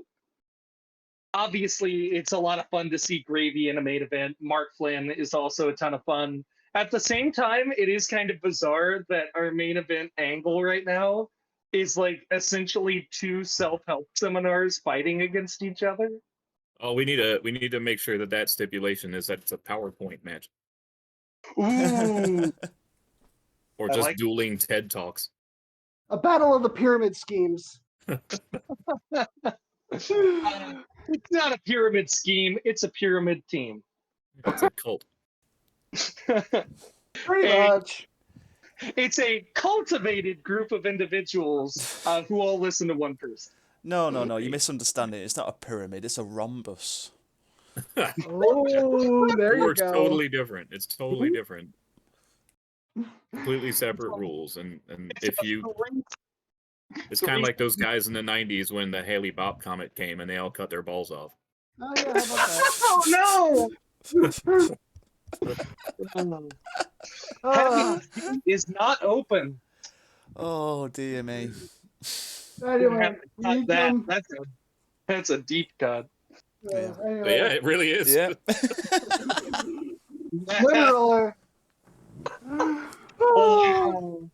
obviously it's a lot of fun to see Gravy in a main event. Mark Flynn is also a ton of fun. At the same time, it is kind of bizarre that our main event angle right now is like essentially two self-help seminars fighting against each other. Oh, we need to make sure that stipulation is that it's a PowerPoint match. Ooh. Or just dueling TED Talks. A battle of the pyramid schemes. It's not a pyramid scheme, it's a pyramid team. It's a cult. Pretty much. It's a cultivated group of individuals who all listen to one person. No, you misunderstand it. It's not a pyramid, it's a rhombus. Oh, there you go. It's totally different. It's totally different. Completely separate rules, and if you, it's kind of like those guys in the '90s when the Haley Bopp comet came and they all cut their balls off. Oh yeah, how about that? Oh no! Uh, Heaven is not open. Oh dear me. anyway, we That come. that's a deep cut. Yeah. But Anyway, yeah, it really is. Yeah. literally. Oh,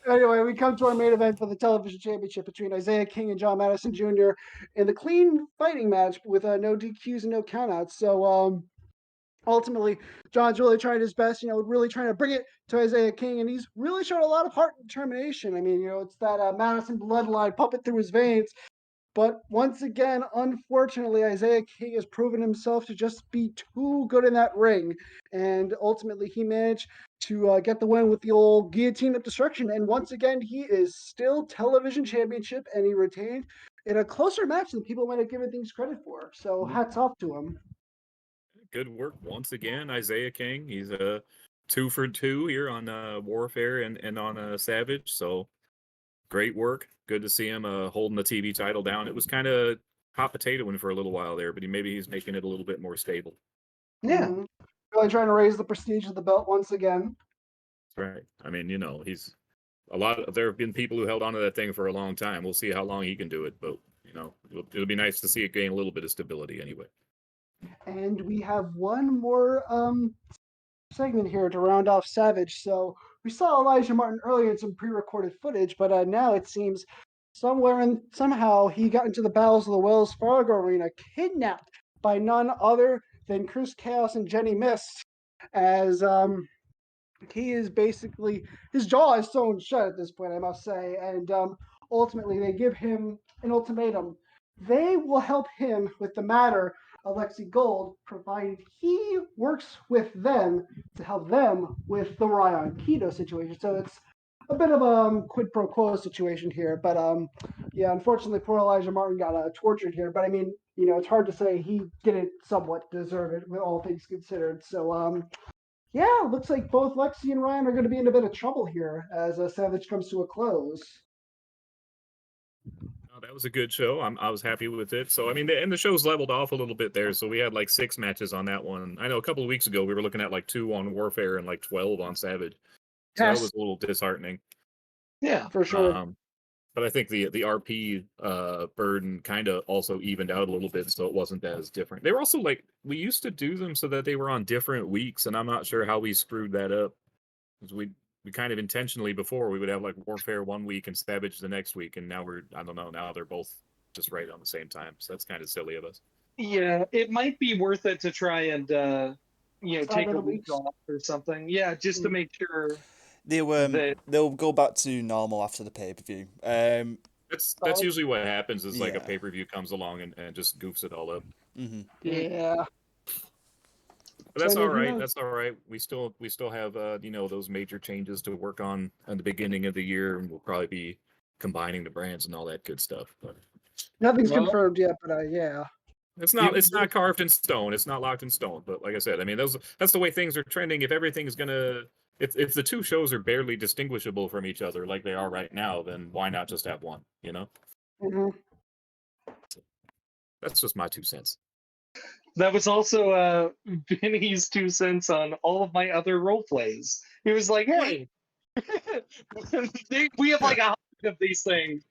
Anyway, we come to our main event for the television championship between Isaiah King and John Madison Jr. in the clean fighting match with no DQs and no countouts. So ultimately, John's really trying his best, really trying to bring it to Isaiah King, and he's really showed a lot of heart and determination. I mean, it's that Madison bloodline pumping through his veins. But once again, unfortunately, Isaiah King has proven himself to just be too good in that ring. And ultimately, he managed to get the win with the old guillotine of destruction. And once again, he is still television championship, and he retained in a closer match than people might have given things credit for. So hats off to him. Good work once again, Isaiah King. He's a 2 for 2 here on Warfare and on Savage. So great work. Good to see him holding the TV title down. It was kind of hot potatoing for a little while there, but maybe he's making it a little bit more stable. yeah. Really trying to raise the prestige of the belt once again. That's right. I mean, he's there have been people who held on to that thing for a long time. We'll see how long he can do it, but it'll be nice to see it gain a little bit of stability anyway. And we have one more segment here to round off Savage. So we saw Elijah Martin earlier in some pre-recorded footage, but now it seems somehow he got into the bowels of the Wells Fargo Arena, kidnapped by none other than Chris Chaos and Jenny Mist, as he is basically, his jaw is sewn shut at this point, I must say, and ultimately they give him an ultimatum. They will help him with the matter of Lexi Gold, provided he works with them to help them with the Ryan Keto situation. So it's a bit of a quid pro quo situation here. But yeah, unfortunately, poor Elijah Martin got tortured here. But I mean, it's hard to say he didn't somewhat deserve it, with all things considered. So yeah, looks like both Lexi and Ryan are going to be in a bit of trouble here as Savage comes to a close. That was a good show. I was happy with it. So, I mean, and the show's leveled off a little bit there. So we had like 6 matches on that one. I know a couple of weeks ago we were looking at like 2 on Warfare and like 12 on Savage. So that was a little disheartening. Yeah, for sure. But I think the RP burden kind of also evened out a little bit, so it wasn't as different. They were also like, we used to do them so that they were on different weeks, and I'm not sure how we screwed that up. Because we kind of intentionally before we would have like Warfare one week and Savage the next week, and now I don't know, now they're both just right on the same time. So that's kind of silly of us. Yeah, it might be worth it to try and take a week weeks. off or something. Yeah, just to make sure. They'll go back to normal after the pay-per-view. That's usually what happens is like a pay-per-view comes along and just goofs it all up. Mm-hmm. Yeah. But that's So, all who right. knows? That's all right. We still have those major changes to work on at the beginning of the year, and we'll probably be combining the brands and all that good stuff. But Nothing's confirmed yet, but yeah. it's not carved in stone. It's not locked in stone. But like I said, I mean that's the way things are trending. If everything's gonna if the 2 shows are barely distinguishable from each other like they are right now, then why not just have one? Mm-hmm. That's just my 2 cents. That was also Vinny's 2 cents on all of my other role plays. He was like, "Hey, we have like 100 of these things.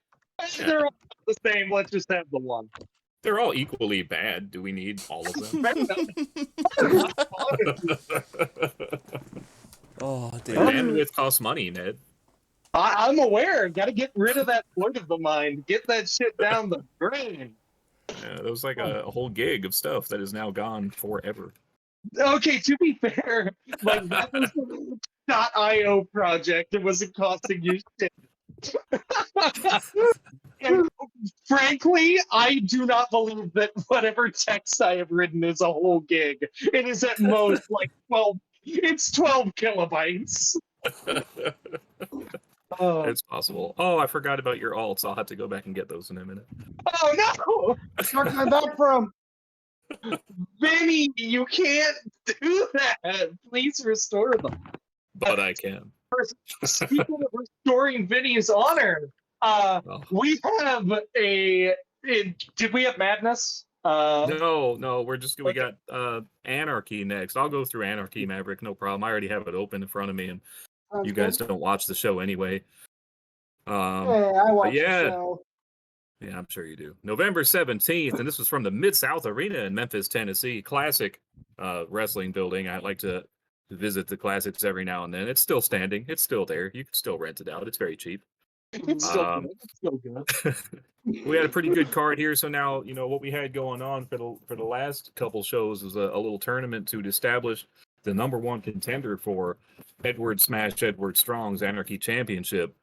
They're all the same. Let's just have the one." They're all equally bad. Do we need all of them? Oh dear. Bandwidth costs money, Ned. I'm aware. Got to get rid of that float of the mind. Get that shit down the drain. Yeah, there was like a whole gig of stuff that is now gone forever. Okay, to be fair, like that was the .io project. It wasn't costing you shit. And frankly, I do not believe that whatever text I have written is a whole gig. It is at most like 12. It's 12 kilobytes. Oh. It's possible. Oh, I forgot about your alts. I'll have to go back and get those in a minute. Oh no! Start coming back for him. Vinny, you can't do that. Please restore them. But I can. Speaking of restoring Vinny's honor, we have did we have Madness? No, we Okay. got Anarchy next. I'll go through Anarchy, Maverick, no problem. I already have it open in front of me, and Sounds you guys good. don't watch the show anyway. Hey, I watch the yeah. show. Yeah, I'm sure you do. November 17th, and this was from the Mid-South Arena in Memphis, Tennessee. Classic wrestling building. I like to visit the classics every now and then. It's still standing. It's still there. You can still rent it out. It's very cheap. It's still good. It's still good. We had a pretty good card here. So now, what we had going on for the last couple shows was a little tournament to establish the #1 contender for Edward Strong's Anarchy Championship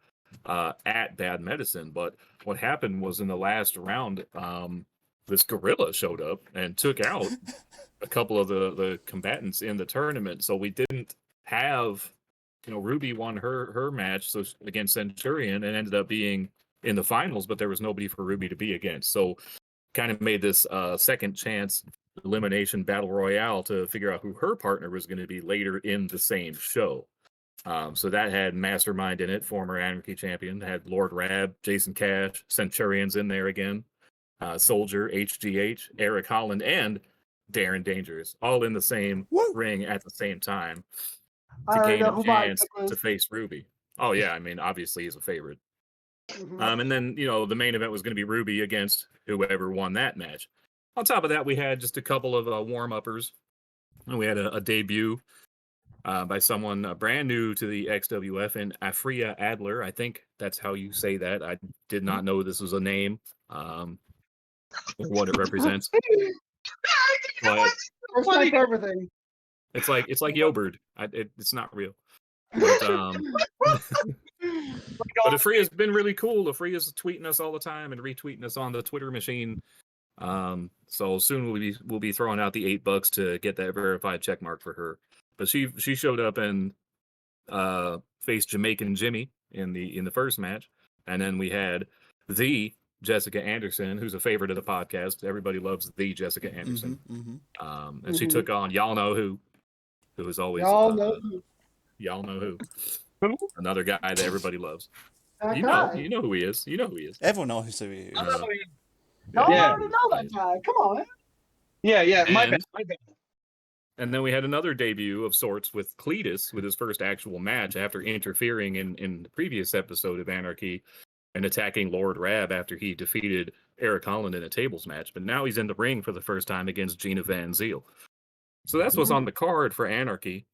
at Bad Medicine. But what happened was in the last round, this gorilla showed up and took out a couple of the combatants in the tournament. So we didn't have, Ruby won her match against Centurion and ended up being in the finals, but there was nobody for Ruby to be against. So kind of made this second chance elimination battle royale to figure out who her partner was going to be later in the same show. So that had Mastermind in it, former Anarchy champion, had Lord Rab, Jason Cash, Centurions in there again, Soldier, HGH, Eric Holland, and Darren Dangerous, all in the same ring at the same time to gain a chance to face Ruby. Oh yeah, I mean, obviously he's a favorite. And then, the main event was going to be Ruby against whoever won that match. On top of that, we had just a couple of warm-uppers. And we had a debut by someone brand new to the XWF, and Afria Adler. I think that's how you say that. I did not know this was a name, or what it represents. But Respect everything. it's like Yobird. It's not real. But but Afria's been really cool. Afria's tweeting us all the time and retweeting us on the Twitter machine. So soon we'll be throwing out the $8 to get that verified check mark for her. But she showed up and faced Jamaican Jimmy in the first match, and then we had the Jessica Anderson, who's a favorite of the podcast. Everybody loves the Jessica Anderson. And she took on y'all know who is always y'all know who. Another guy that everybody loves. You know who he is. You know who he is. Everyone knows who he is. I already know that guy. Come on. Yeah. My bad. And then we had another debut of sorts with Cletus with his first actual match after interfering in the previous episode of Anarchy and attacking Lord Rab after he defeated Eric Holland in a tables match. But now he's in the ring for the first time against Gina Van Zyl. So that's what's on the card for Anarchy.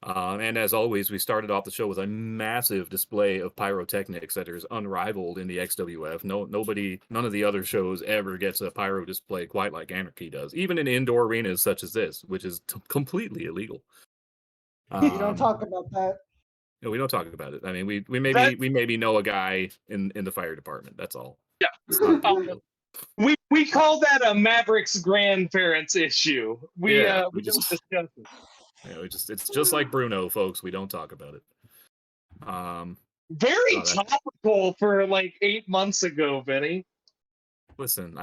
And as always, we started off the show with a massive display of pyrotechnics that is unrivaled in the XWF. None of the other shows ever gets a pyro display quite like Anarchy does, even in indoor arenas such as this, which is completely illegal. We don't talk about that. No, we don't talk about it. I mean, we maybe know a guy in the fire department. That's all. Yeah. It's not a big deal. We call that a Maverick's grandparents issue. We just discuss it. Yeah, it's just like Bruno, folks. We don't talk about it. Very topical for like 8 months ago, Vinny. Listen,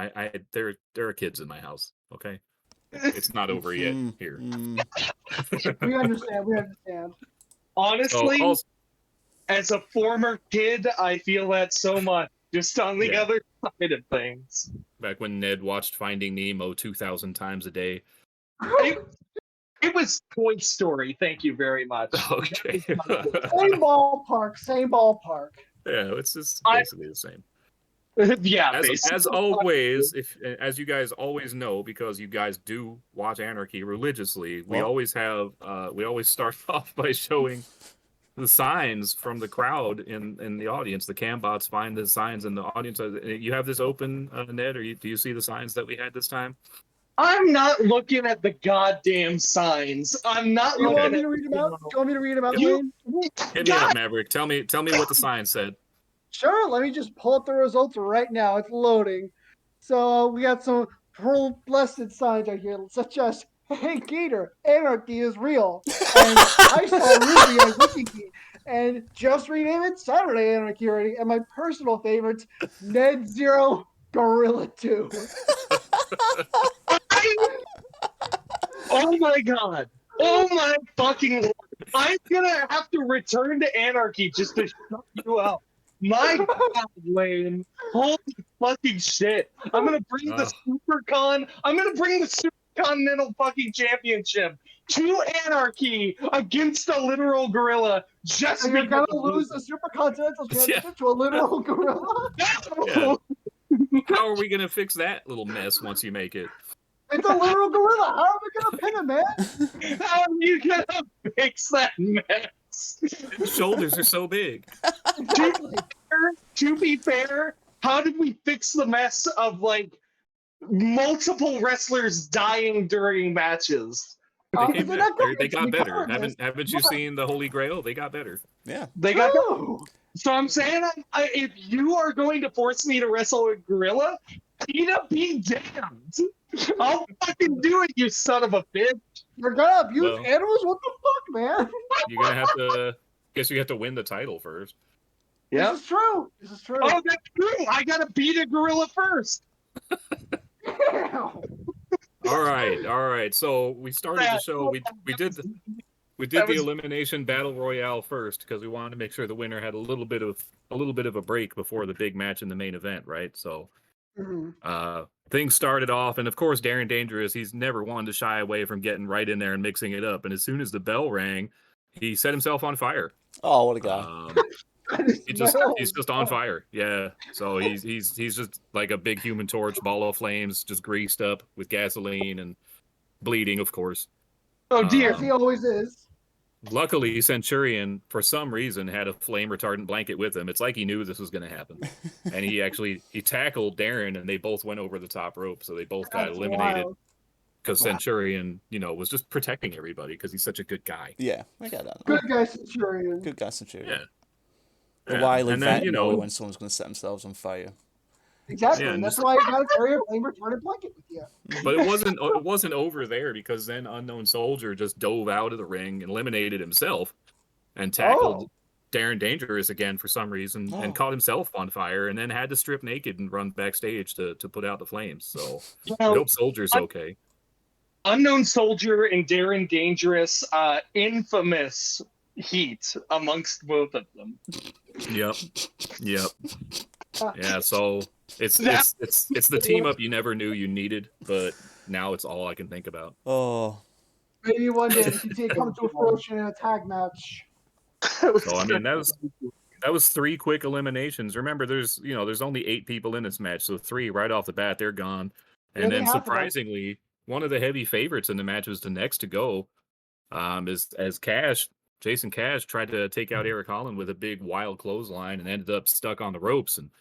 there are kids in my house. Okay, it's not over yet here. We understand. Honestly, as a former kid, I feel that so much. Just on the other side of things. Back when Ned watched Finding Nemo 2,000 times a day. It was Toy Story. Thank you very much. Okay. Same ballpark. Yeah, it's just basically the same. Yeah. As always, as you guys always know, because you guys do watch Anarchy religiously, we always start off by showing the signs from the crowd in the audience. The cam bots find the signs in the audience. You have this open, Ned, or do you see the signs that we had this time? I'm not looking at the goddamn signs. I'm not looking at... Do you want me to read them out, Hit me up, Maverick. Tell me what the sign said. Sure, let me just pull up the results right now. It's loading. So we got some blessed signs right here, such as, "Hey Gator, Anarchy is real." And "I saw Ruby on Wiki," and "Just rename it Saturday Anarchy already." And my personal favorites, Ned Zero, Gorilla 2. Oh my god. Oh my fucking lord. I'm gonna have to return to Anarchy just to shut you up. My god, Lane. Holy fucking shit. I'm gonna bring the SuperCon. I'm gonna bring the Super Continental fucking Championship to Anarchy against a literal gorilla just And you're because gonna of lose the Super Continental Championship to a literal gorilla? Yeah. How are we gonna fix that little mess once you make it? It's a literal gorilla. How are we gonna pin him, man? How are you gonna fix that mess? His shoulders are so big. Exactly. To be fair, how did we fix the mess of like multiple wrestlers dying during matches? They came they're back. not going They to got be better. covering this. Haven't you seen the Holy Grail? They got better. Yeah. They got. True. So I'm saying, if you are going to force me to wrestle a gorilla, Tina be damned. I'll fucking do it, you son of a bitch. You're gonna abuse Well. animals? What the fuck, man? You're gonna have to. Guess you have to win the title first. Yeah. This is true. This is true. Oh, that's true. I gotta beat a gorilla first. Damn. All right. So we started the show. We did the elimination battle royale first because we wanted to make sure the winner had a little bit of a break before the big match in the main event, right? So things started off, and of course Darren Dangerous, he's never wanted to shy away from getting right in there and mixing it up. And as soon as the bell rang, he set himself on fire. Oh, what a guy. He's just on fire. Yeah. So he's just like a big human torch, ball of flames, just greased up with gasoline and bleeding, of course. Oh dear. As he always is. Luckily, Centurion, for some reason, had a flame retardant blanket with him. It's like he knew this was going to happen. And he tackled Darren, and they both went over the top rope. So they both got That's eliminated wild. because Centurion, was just protecting everybody because he's such a good guy. Yeah, I got that. Good guy, Centurion. Good guy, Centurion. Yeah. The wily And then, vet know when someone's going to set themselves on fire. Exactly. Yeah, and That's just- why I got to carry a flame retardant blanket with you. But it wasn't over there because then Unknown Soldier just dove out of the ring and eliminated himself and tackled Darren Dangerous again for some reason and caught himself on fire and then had to strip naked and run backstage to put out the flames. So I hope Soldier's okay. Unknown Soldier and Darren Dangerous, infamous heat amongst both of them. Yep. Yeah, so it's the team up you never knew you needed, but now it's all I can think about. Oh. Maybe one day we can see it come to fruition in a tag match. So I mean that was 3 quick eliminations. Remember, there's only 8 people in this match, so 3 right off the bat they're gone. And then surprisingly, one of the heavy favorites in the match was the next to go. As Jason Cash tried to take out Eric Holland with a big wild clothesline and ended up stuck on the ropes, and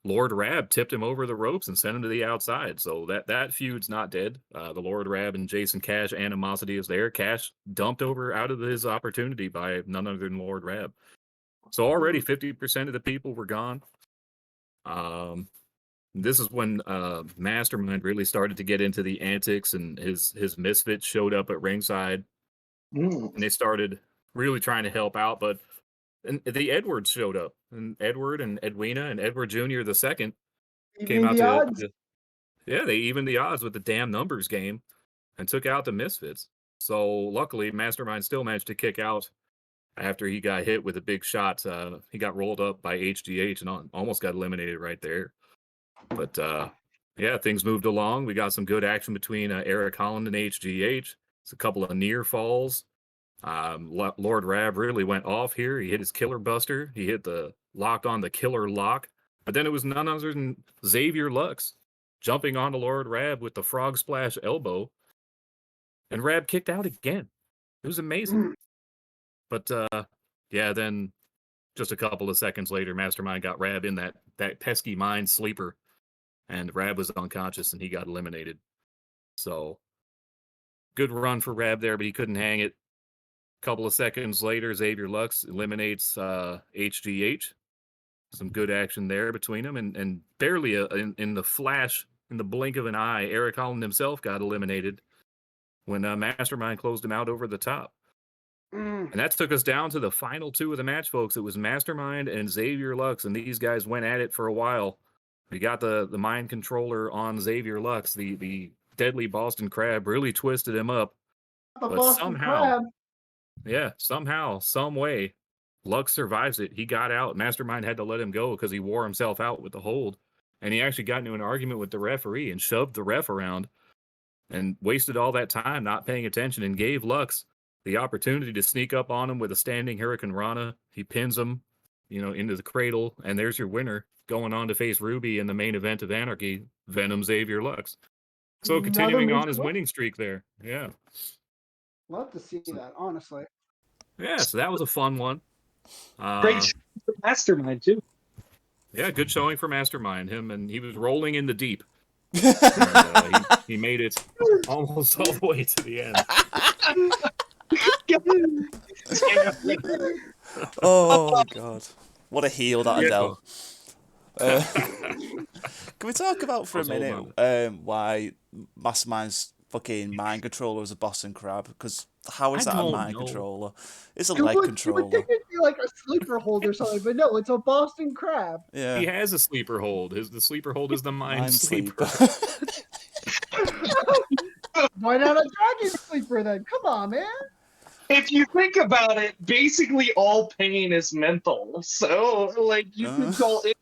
Lord Rab tipped him over the ropes and sent him to the outside. So that feud's not dead. The Lord Rab and Jason Cash animosity is there. Cash dumped out of his opportunity by none other than Lord Rab. So already 50% of the people were gone. This is when Mastermind really started to get into the antics, and his misfits showed up at ringside, and they started really trying to help out. But the Edwards showed up, and Edward and Edwina and Edward Jr. the second came out they evened the odds with the damn numbers game and took out the misfits. So luckily, Mastermind still managed to kick out after he got hit with a big shot. He got rolled up by HGH and almost got eliminated right there. But things moved along. We got some good action between Eric Holland and HGH. It's a couple of near falls. Lord Rab really went off here. He hit his killer buster. He hit locked on the killer lock. But then it was none other than Xavier Lux jumping onto Lord Rab with the frog splash elbow. And Rab kicked out again. It was amazing. But then just a couple of seconds later, Mastermind got Rab in that pesky mind sleeper. And Rab was unconscious and he got eliminated. So good run for Rab there, but he couldn't hang it. A couple of seconds later, Xavier Lux eliminates HGH. Some good action there between them. And barely in the flash, in the blink of an eye, Eric Holland himself got eliminated when Mastermind closed him out over the top. And that took us down to the final 2 of the match, folks. It was Mastermind and Xavier Lux, and these guys went at it for a while. We got the mind controller on Xavier Lux. The deadly Boston Crab really twisted him up. the But Boston somehow, Crab. yeah, somehow, some way, Lux survives it. He got out. Mastermind had to let him go because he wore himself out with the hold. And he actually got into an argument with the referee and shoved the ref around and wasted all that time not paying attention and gave Lux the opportunity to sneak up on him with a standing Hurricane Rana. He pins him, into the cradle, and there's your winner going on to face Ruby in the main event of Anarchy, Venom Xavier Lux. So Another continuing on major his win. winning streak there. Yeah. Love to see that, honestly. Yeah, so that was a fun one. Great show for Mastermind too. Yeah, good showing for Mastermind. He was rolling in the deep. And, he made it almost all the way to the end. Oh god, what a heel that Yeah. Adele. Can we talk about for a I was holding minute why Mastermind's fucking mind controller is a Boston Crab? Because how is I that a don't mind know. controller? It's a You leg would controller. think it'd be like a sleeper hold or something, but no, it's a Boston Crab. Yeah. He has a sleeper hold. The sleeper hold is the mind, Mind sleeper. Why not a dragon sleeper then? Come on, man. If you think about it, basically all pain is mental. So, you could call it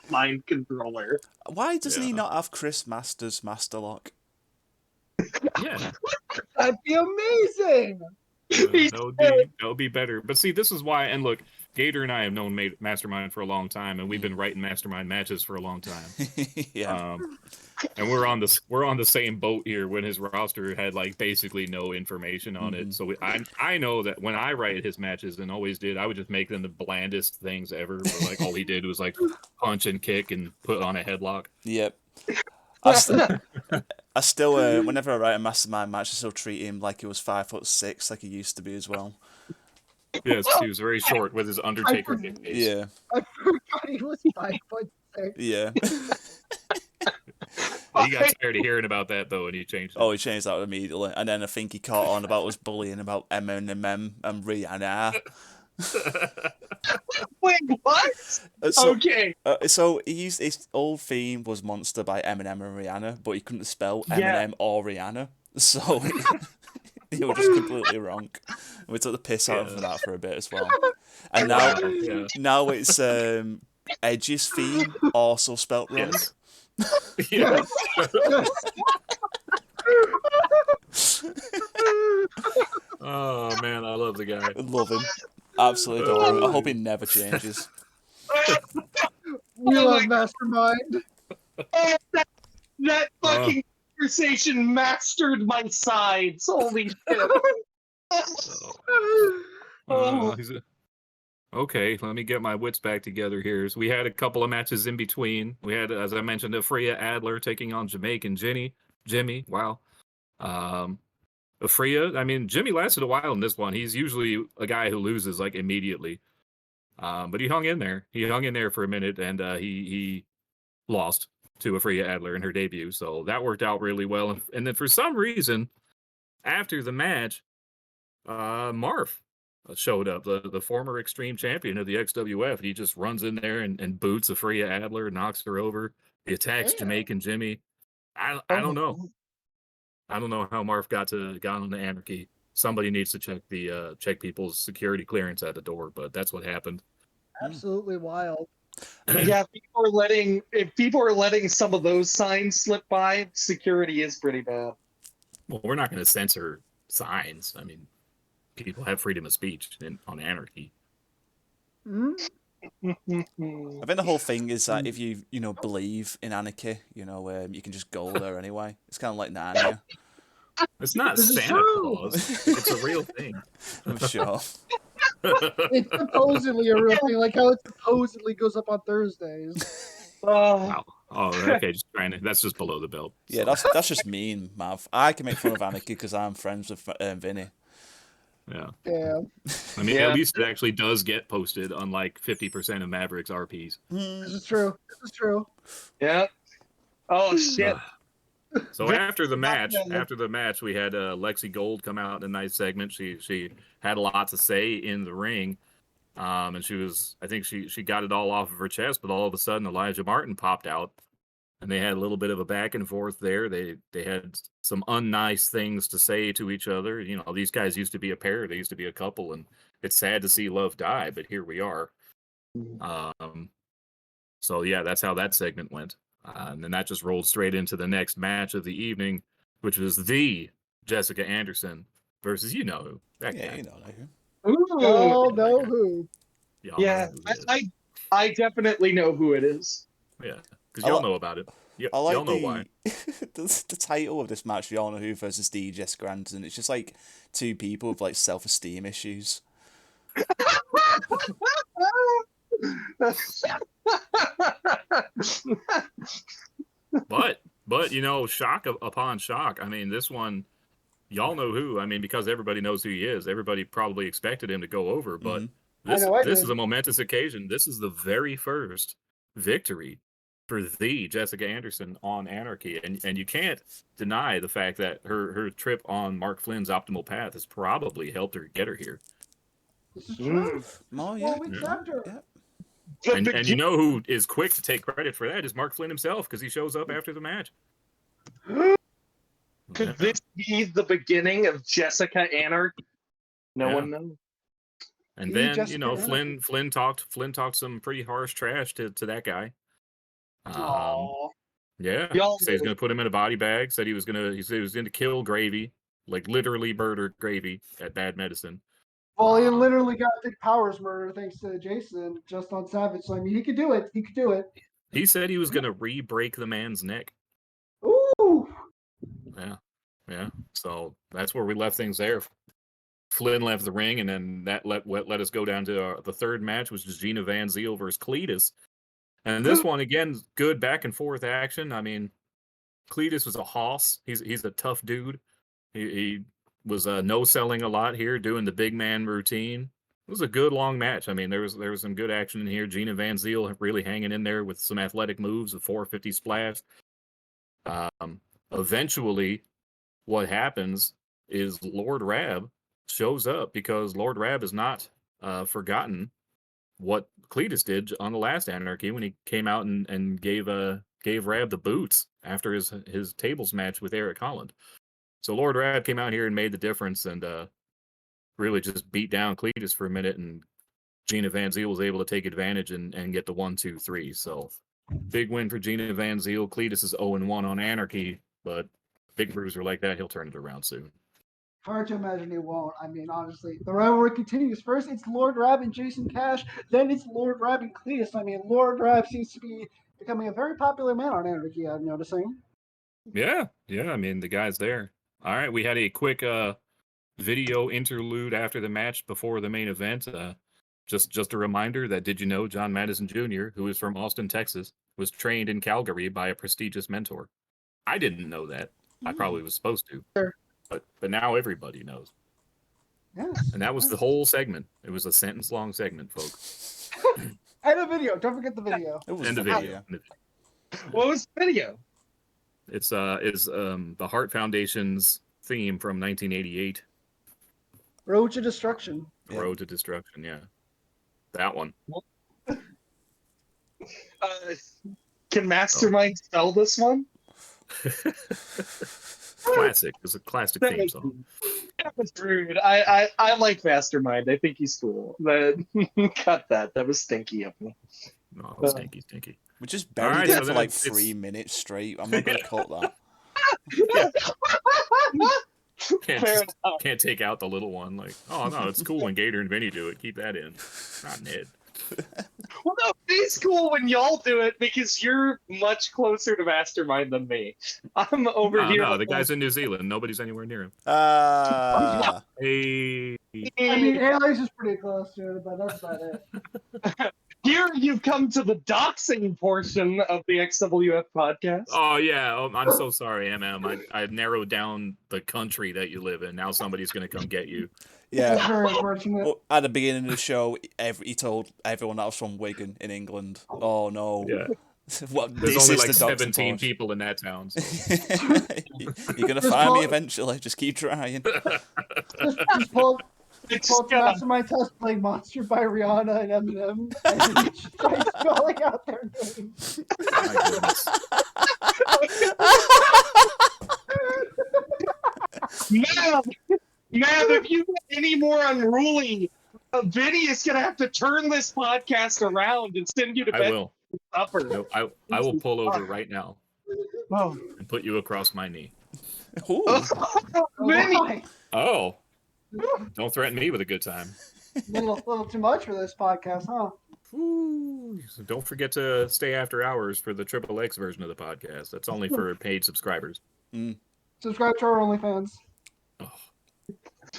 mind controller. Why doesn't he Yeah. not have Chris Masters Master Lock? Yeah. That'd be amazing. That would be better. But see, this is why. And look, Gator and I have known Mastermind for a long time, and we've been writing Mastermind matches for a long time. Yeah. And we're on the same boat here when his roster had basically no information on it. So I know that when I write his matches and always did, I would just make them the blandest things ever. Where, all he did was punch and kick and put on a headlock. Yep. I still, whenever I write a Mastermind match, I still treat him like he was 5'6", like he used to be as well. Yes, he was very short with his Undertaker kick pace. Yeah. I forgot he was 5'6". Yeah. He got tired of hearing about that though, and he changed it. Oh, he changed that immediately, and then I think he caught on about us bullying about Eminem and Rihanna. Wait, what? Okay. So he used his old theme was "Monster" by Eminem and Rihanna, but he couldn't spell Eminem or Rihanna, so he was just completely wrong. And we took the piss out of that for a bit as well. And now it's Edge's theme also spelt wrong. Yes. Yeah. Oh man, I love the guy. I love him. Absolutely adore him. I hope he never changes. We love Mastermind. Oh, that fucking conversation mastered my sides. Holy shit. Okay, let me get my wits back together here. So we had a couple of matches in between. We had, as I mentioned, Afria Adler taking on Jamaican Jimmy. Wow. Afria, I mean, Jimmy lasted a while in this one. He's usually a guy who loses immediately. But he hung in there. He hung in there for a minute, and he lost to Afria Adler in her debut. So that worked out really well. And then for some reason, after the match, Marv showed up, the former Extreme Champion of the XWF, and he just runs in there and boots Afria Adler, knocks her over. He attacks Jamaican Jimmy. I don't know. I don't know how Marv got on the Anarchy. Somebody needs to check people's security clearance at the door, but that's what happened. Absolutely wild. Yeah, if people are letting some of those signs slip by, security is pretty bad. Well, we're not going to censor signs. I mean, people have freedom of speech on Anarchy. I think the whole thing is that if you believe in Anarchy, you can just go there anyway. It's kind of like Narnia. It's not Santa Claus. It's a real thing. I'm sure. It's supposedly a real thing, like how it supposedly goes up on Thursdays. Wow. Oh, okay. That's just below the belt. Yeah, that's just mean, Mav. I can make fun of Anarchy because I'm friends with Vinny. Yeah. Yeah. I mean, at least it actually does get posted, unlike 50% of Maverick's RPs. This is true. Yeah. Oh shit. So after the match, we had Lexi Gold come out in a nice segment. She had a lot to say in the ring, and I think she got it all off of her chest. But all of a sudden, Elijah Martin popped out and they had a little bit of a back and forth there. They had some unnice things to say to each other. You know, these guys used to be a pair, they used to be a couple, and it's sad to see love die, but here we are. So yeah, that's how that segment went. And then that just rolled straight into the next match of the evening, which was the Jessica Anderson versus that Yeah, guy. you know who. Ooh, Y'all know who. Y'all yeah, know who it is. I definitely know who it is. Yeah, because y'all know about it. I like y'all know why. the title of this match, Y'all Know Who versus the Jessica Anderson. It's just like two people with like self-esteem issues. But shock upon shock. I mean, this one, y'all know who. I mean, because everybody knows who he is. Everybody probably expected him to go over, but this is a momentous occasion. This is the very first victory for the Jessica Anderson on Anarchy, and you can't deny the fact that her trip on Mark Flynn's optimal path has probably helped her get her here. This is true. Oh yeah. 4 weeks after. Yeah. And you know who is quick to take credit for that is Mark Flynn himself, because he shows up after the match. Could this be the beginning of Jessica Anarchy? No one knows. And then Jessica Flynn talked some pretty harsh trash to that guy. Yeah, said he's gonna put him in a body bag. Said he was gonna kill Gravy, like literally murder Gravy at Bad Medicine. Well, he literally got Big Powers murder thanks to Jason just on Savage. So I mean, he could do it. He could do it. He said he was gonna re-break the man's neck. Ooh. Yeah. So that's where we left things there. Flynn left the ring, and then that let us go down to the third match, which is Gina Van Zeel versus Cletus. And this one, again, good back and forth action. I mean, Cletus was a hoss. He's a tough dude. He was no-selling a lot here, doing the big man routine. It was a good long match. I mean, there was some good action in here. Gina Van Zeel really hanging in there with some athletic moves, a 450 splash. Eventually, what happens is Lord Rab shows up, because Lord Rab has not forgotten what Cletus did on the last Anarchy when he came out and gave Rab the boots after his tables match with Eric Holland. So Lord Rab came out here and made the difference, and really just beat down Cletus for a minute, and Gina Van Zeel was able to take advantage and get the 1-2-3. So big win for Gina Van Zeel. Cletus is 0-1 on Anarchy, but big bruiser like that, he'll turn it around soon. Hard to imagine he won't. I mean, honestly, the rivalry continues. First, it's Lord Rab and Jason Cash. Then it's Lord Rab and Cletus. I mean, Lord Rab seems to be becoming a very popular man on Anarchy, I'm noticing. Yeah. I mean, the guy's there. All right, we had a quick video interlude after the match before the main event. Just a reminder that did you know John Madison Jr., who is from Austin, Texas, was trained in Calgary by a prestigious mentor. I didn't know that. I probably was supposed to. Sure. But now everybody knows. Yes. And that was the whole segment. It was a sentence-long segment, folks. And a video. Don't forget the video. And the video. What was the video? It's the Hart Foundation's theme from 1988. Road to Destruction. Road to Destruction, yeah. That one. Can Mastermind spell this one? Classic. It's a classic theme song. That was rude. I like Mastermind. I think he's cool. But cut that. That was stinky of me. No, stinky. We just buried it for like 3 minutes straight. I'm not gonna cut that. Can't take out the little one. Like, oh no, it's cool when Gator and Vinny do it. Keep that in. Not Ned. Well, no, it's cool when y'all do it because you're much closer to Mastermind than me. I'm over here. No, the guy's in New Zealand. Nobody's anywhere near him. Hey. I mean, Haley's is pretty close to it, but that's about it. Here you've come to the doxing portion of the XWF podcast. Oh, yeah. Oh, I'm so sorry, MM. I've narrowed down the country that you live in. Now somebody's going to come get you. Yeah. That's very unfortunate. Well, at the beginning of the show, he told everyone that was from Wigan in England. Oh, no. Yeah. What, There's this only is like the 17 Dr. people in that town. So. You're going to find me eventually. Just keep trying. Just Quotes Mastermind test playing Monster by Rihanna and Eminem, and each try spelling out their names. My goodness. Mav, if you get any more unruly, Vinny is going to have to turn this podcast around and send you to bed. I will. Supper. No, I will pull over right now Oh. and put you across my knee. Ooh. Vinny! Oh, don't threaten me with a good time. Little too much for this podcast, huh? Ooh, so don't forget to stay after hours for the Triple X version of the podcast. That's only for paid subscribers. Subscribe to our OnlyFans. Oh.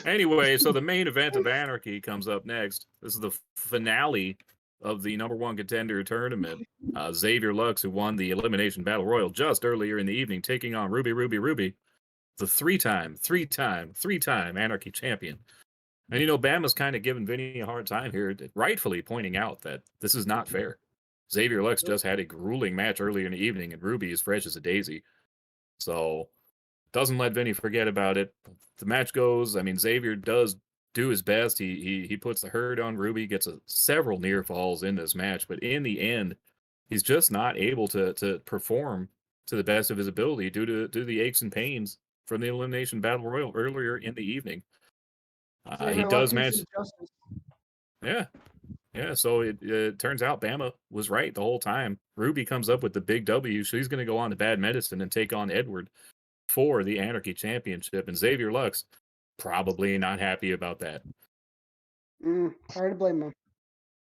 Anyway, so the main event of Anarchy comes up next. This is the finale of the number one contender tournament. Xavier Lux, who won the Elimination Battle Royal just earlier in the evening, taking on Ruby, the three-time Anarchy champion. And, Bama's kind of giving Vinny a hard time here, rightfully pointing out that this is not fair. Xavier Lux just had a grueling match earlier in the evening, and Ruby is fresh as a daisy. So, doesn't let Vinny forget about it. The match goes, Xavier does do his best. He puts the hurt on Ruby, gets several near falls in this match, but in the end, he's just not able to perform to the best of his ability due to the aches and pains from the Elimination Battle Royal earlier in the evening. He does manage. Yeah. So it turns out Bama was right the whole time. Ruby comes up with the big W, so he's going to go on to Bad Medicine and take on Edward for the Anarchy Championship. And Xavier Lux probably not happy about that. Hard to blame him.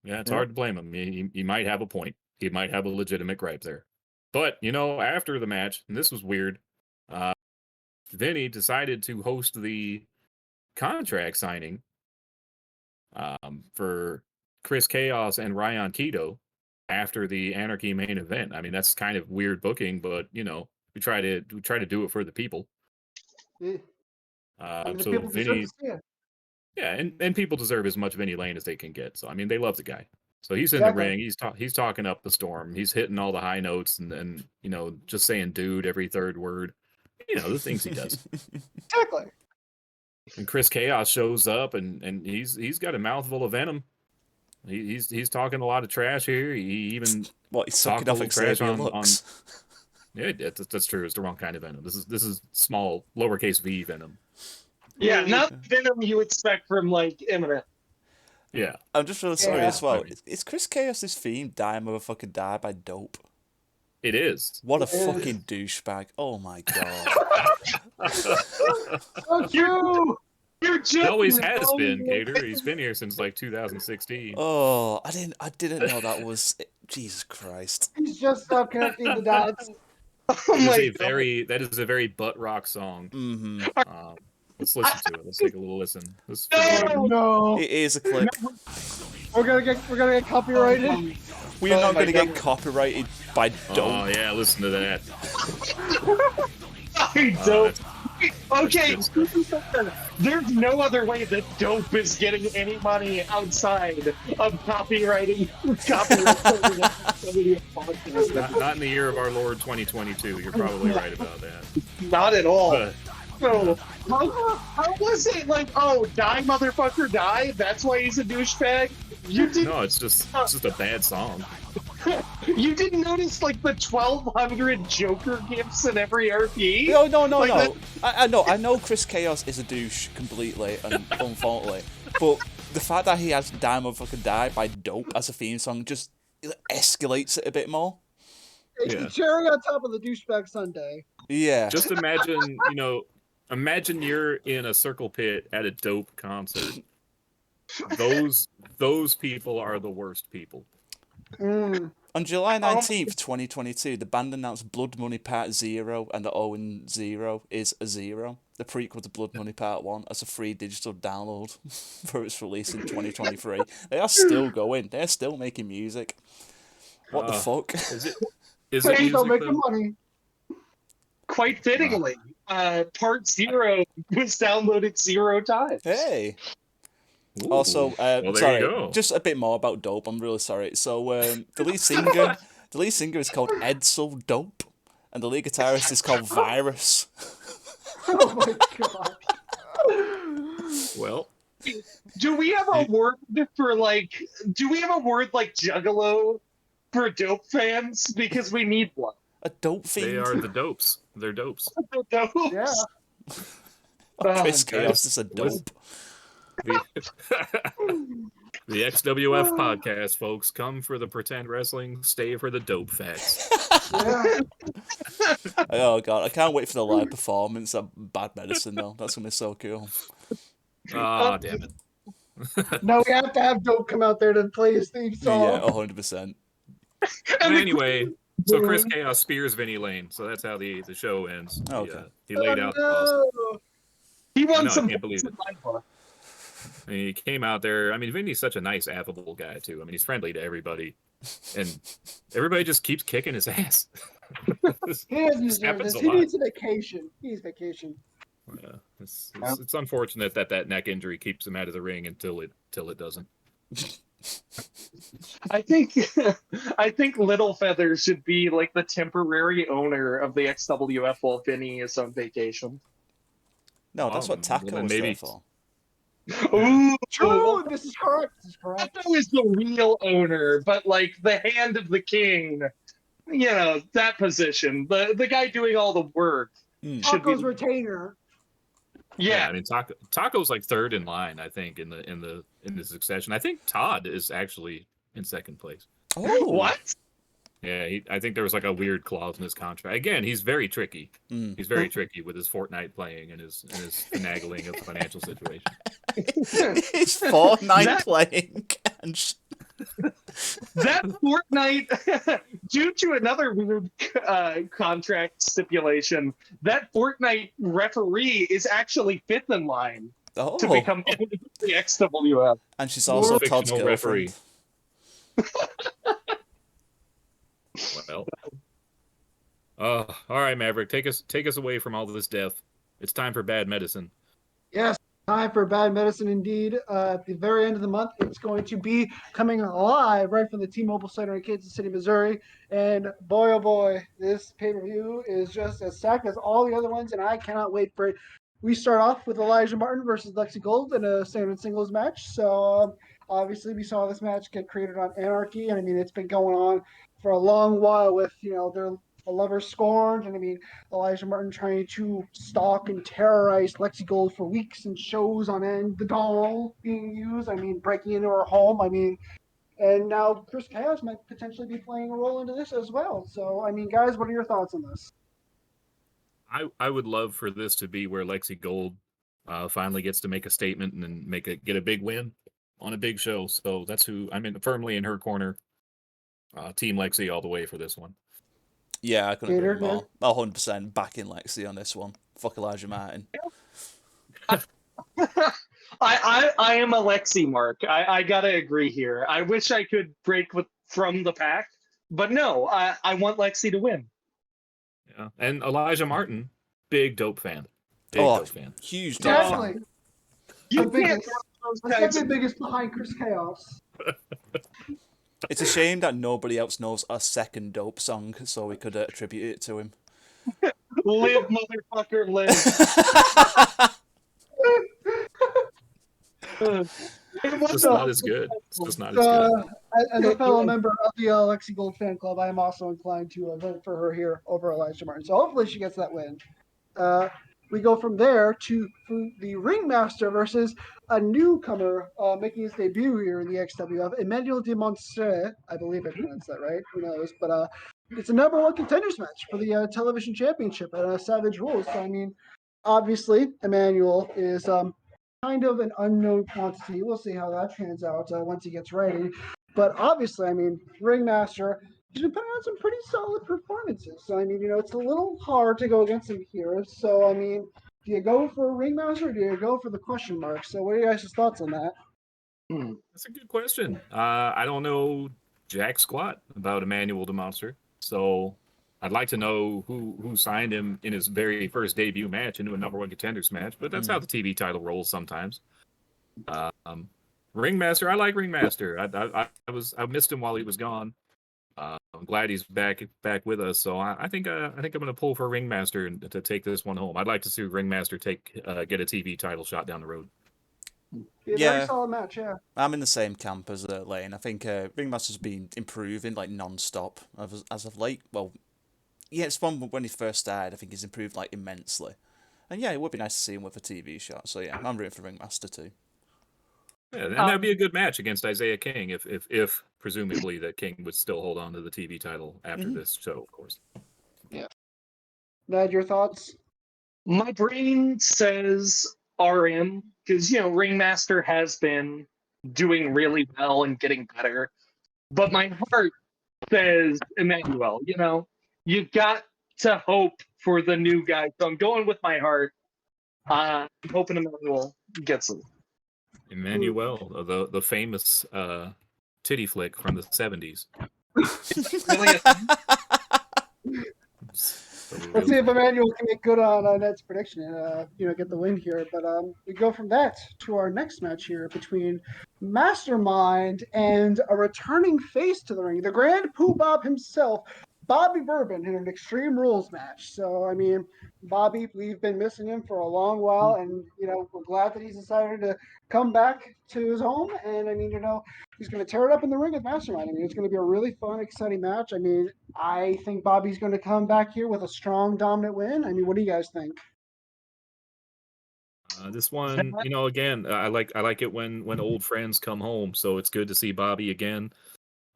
Yeah, it's hard to blame him. He might have a point. He might have a legitimate gripe there. But, after the match, and this was weird, Vinny decided to host the contract signing for Chris Chaos and Ryan Keto after the Anarchy main event. That's kind of weird booking, but we try to do it for the people. Yeah. So people Vinny, deserve to see it. yeah, and people deserve as much Vinny Lane as they can get. So they love the guy. So he's in the ring. He's talking up the storm. He's hitting all the high notes and just saying "dude" every third word. The things he does. Exactly. And Chris Chaos shows up, and he's got a mouthful of venom. He's talking a lot of trash here. He even He's sucking off Xavier Lux. Yeah, that's true. It's the wrong kind of venom. This is small, lowercase v venom. Yeah, not venom you expect from Eminem. Yeah. I'm just really sorry as well. Is Chris Chaos' theme "Die Motherfucker Die" by Dope? It is. What a fucking douchebag! Oh my god. So true. He always has been, Gator. He's been here since 2016. Oh, I didn't know that was. Jesus Christ. He's just stop connecting the dots. That is a very butt rock song. Mm-hmm. Let's listen to it. Let's take a little listen. No. It is a clip. We're gonna get copyrighted. We are not gonna get copyrighted by Dope. Oh yeah, listen to that. Dope. Okay, there's no other way that Dope is getting any money outside of copywriting. Not in the year of our Lord 2022. You're probably right about that. Not at all. So, how was it die motherfucker die? That's why he's a douchebag? No, it's just a bad song. You didn't notice the 1,200 Joker gifts in every RP? No. I know Chris Chaos is a douche completely and unfaultily, but the fact that he has "Die Motherfucker Die" by Dope as a theme song just escalates it a bit more. It's the cherry on top of the douchebag sundae. Yeah. Just imagine you're in a circle pit at a Dope concert. Those people are the worst people. On July 19th, 2022, the band announced Blood Money Part 0 and the O in 0 is a 0. The prequel to Blood Money Part 1 as a free digital download for its release in 2023. They are still going. They're still making music. What the fuck? Is They're it still music, making money. Quite fittingly, Part 0 was downloaded 0 times. Hey. Ooh. Also, there you sorry, go. just a bit more about Dope. I'm really sorry. So, the lead singer is called Edsel Dope, and the lead guitarist is called Virus. Oh my god. Well, Do we have a word for like? Do we have a word like Juggalo for dope fans? Because we need one. A dope They fiend. are the dopes. They're dopes. For dopes. Yeah. Chris Oh, Chaos guys, is a listen. dope. The XWF podcast, folks. Come for the pretend wrestling, stay for the dope facts. Yeah. Oh god, I can't wait for the live performance of Bad Medicine though. That's gonna be so cool. Ah, damn it. No, we have to have Dope come out there to play his theme song. Yeah, 100%. And the Anyway, so Chris Chaos spears Vinny Lane, so that's how the show ends. Okay. He laid out the boss. No. He won I know, I some. can't believe it. I mean, he came out there. I mean, Vinny's such a nice, affable guy too. I mean, he's friendly to everybody, and everybody just keeps kicking his ass. He doesn't This deserve happens this. a He lot. needs a vacation. He needs vacation. Yeah, it's unfortunate that neck injury keeps him out of the ring until it doesn't. I think Little Feather should be like the temporary owner of the XWF while Vinny is on vacation. No, that's what Taco then was there maybe- for. Ooh, True. This is correct. This is correct. Taco is the real owner, but like the hand of the king, you know, that position. The guy doing all the work should be. Taco's retainer. Yeah, Yeah, I mean Taco's like third in line, I think, in the succession. I think Todd is actually in second place. Oh, what? Yeah, I think there was like a weird clause in his contract. Again, he's very tricky. Mm. He's very tricky with his Fortnite playing and his finagling of the financial situation. It's Fortnite playing. That Fortnite, due to another weird contract stipulation, that Fortnite referee is actually fifth in line Oh, to become owner of the XWF. and she's also Fictional Todd's girlfriend. Well, all right, Maverick, take us away from all of this death. It's time for bad medicine. Yes, time for Bad Medicine indeed. At the very end of the month, it's going to be coming live right from the T-Mobile Center in Kansas City, Missouri. And boy, oh boy, this pay-per-view is just as stacked as all the other ones, and I cannot wait for it. We start off with Elijah Martin versus Lexi Gold in a standard singles match. So obviously, we saw this match get created on Anarchy, and I mean, it's been going on for a long while with, you know, their lovers scorned, and I mean, Elijah Martin trying to stalk and terrorize Lexi Gold for weeks and shows on end, the doll being used, I mean, breaking into her home, I mean, and now Chris Chaos might potentially be playing a role into this as well. So, I mean, guys, what are your thoughts on this? I would love for this to be where Lexi Gold finally gets to make a statement and then get a big win on a big show. So that's who I'm firmly in her corner. Team Lexi all the way for this one. Yeah, I couldn't agree Gator, more. 100% backing Lexi on this one. Fuck Elijah Martin. I am a Lexi mark. I gotta agree here. I wish I could break from the pack, but no, I want Lexi to win. Yeah, and Elijah Martin, big dope fan. Big Oh, dope fan. huge dope fan. Definitely. You The can't biggest, those the types second of- biggest behind Chris Chaos. It's a shame that nobody else knows our second dope song, so we could attribute it to him. live, motherfucker, live. It was It's a- not as good. It's just not as good. As a fellow member of the Lexi Gold fan club, I am also inclined to vote for her here over Elijah Martin. So hopefully she gets that win. We go from there to the Ringmaster versus a newcomer making his debut here in the XWF, Emmanuel de Montstre. I believe I pronounced that right. Who knows? But it's a number one contenders match for the television championship at Savage Rules. So, I mean, obviously, Emmanuel is kind of an unknown quantity. We'll see how that pans out once he gets ready. But obviously, I mean, Ringmaster, he's been putting on some pretty solid performances. So, I mean, you know, it's a little hard to go against him here. So, I mean, do you go for Ringmaster or do you go for the question mark? So, what are you guys' thoughts on that? That's a good question. I don't know jack squat about Emmanuel de Monster, so I'd like to know who signed him in his very first debut match into a number one contenders match. But that's how the TV title rolls sometimes. Ringmaster, I like Ringmaster. I missed him while he was gone. I'm glad he's back with us. So I think I'm going to pull for Ringmaster to take this one home. I'd like to see Ringmaster get a TV title shot down the road. Yeah. Very solid match, yeah. I'm in the same camp as Lane. I think Ringmaster's been improving like non-stop as of late. Well, yeah, it's from when he first started. I think he's improved like immensely. And yeah, it would be nice to see him with a TV shot. So yeah, I'm rooting for Ringmaster too. Yeah, and that'd be a good match against Isaiah King if presumably that King would still hold on to the TV title after this show, of course. Ned, your thoughts? My brain says RM because Ringmaster has been doing really well and getting better, but my heart says Emmanuel. You got to hope for the new guy, so I'm going with my heart. I'm hoping Emmanuel gets it. Emmanuel, the famous titty flick from the 70s. Really, Let's see if Emmanuel can make good on Ned's prediction and get the win here. But we go from that to our next match here between Mastermind and a returning face to the ring, the Grand Poobah himself, Bobby Bourbon, in an Extreme Rules match. So I mean, Bobby, we've been missing him for a long while, and we're glad that he's decided to come back to his home. And I mean, he's going to tear it up in the ring with Mastermind. I mean, it's going to be a really fun, exciting match. I mean, I think Bobby's going to come back here with a strong, dominant win. I mean, what do you guys think? This one, again, I like it when old friends come home. So it's good to see Bobby again.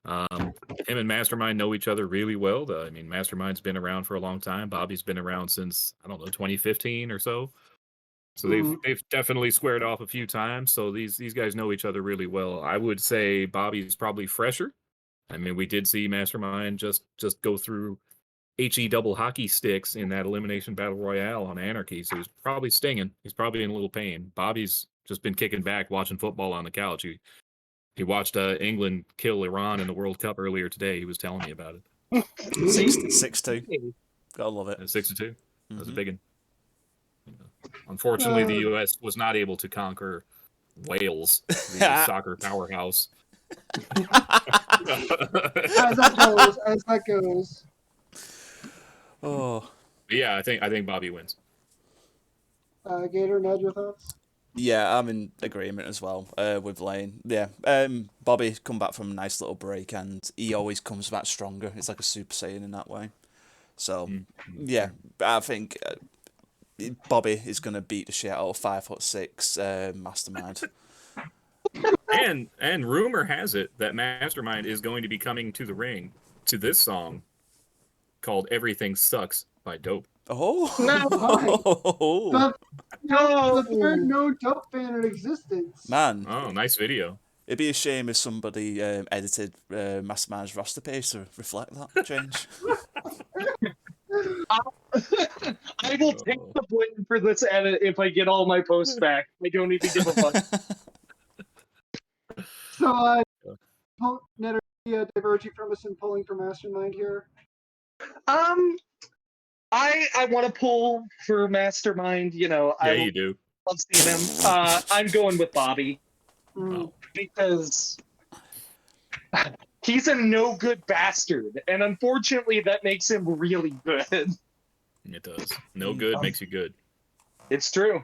Him and Mastermind know each other really well. I mean, Mastermind's been around for a long time. Bobby's been around since 2015 or so. So they've definitely squared off a few times. So these guys know each other really well. I would say Bobby's probably fresher. I mean, we did see Mastermind just go through HE double hockey sticks in that elimination battle royale on Anarchy. So he's probably stinging. He's probably in a little pain. Bobby's just been kicking back, watching football on the couch. He watched England kill Iran in the World Cup earlier today. He was telling me about it. 6-2. Gotta love it. 6-2. That was a big one. Unfortunately, the U.S. was not able to conquer Wales, the soccer powerhouse. As that goes. Oh. Yeah, I think Bobby wins. Gator, Ned, your thoughts? Yeah, I'm in agreement as well with Lane. Yeah, Bobby come back from a nice little break, and he always comes back stronger. It's like a Super Saiyan in that way. So, yeah, I think Bobby is going to beat the shit out of 5'6" Mastermind. And rumor has it that Mastermind is going to be coming to the ring to this song called "Everything Sucks" by Dope. Oh no! The third no Dope fan in existence. Man! Oh, nice video. It'd be a shame if somebody edited Mastermind's roster page to reflect that change. I will take the blame for this edit if I get all my posts back. I don't even give a fuck. So, Ned, are you diverging from us and pulling for Mastermind here? I want to pull for Mastermind. Yeah, you do. Love seeing him. I'm going with Bobby because he's a no good bastard, and unfortunately, that makes him really good. It does. No good makes you good. It's true.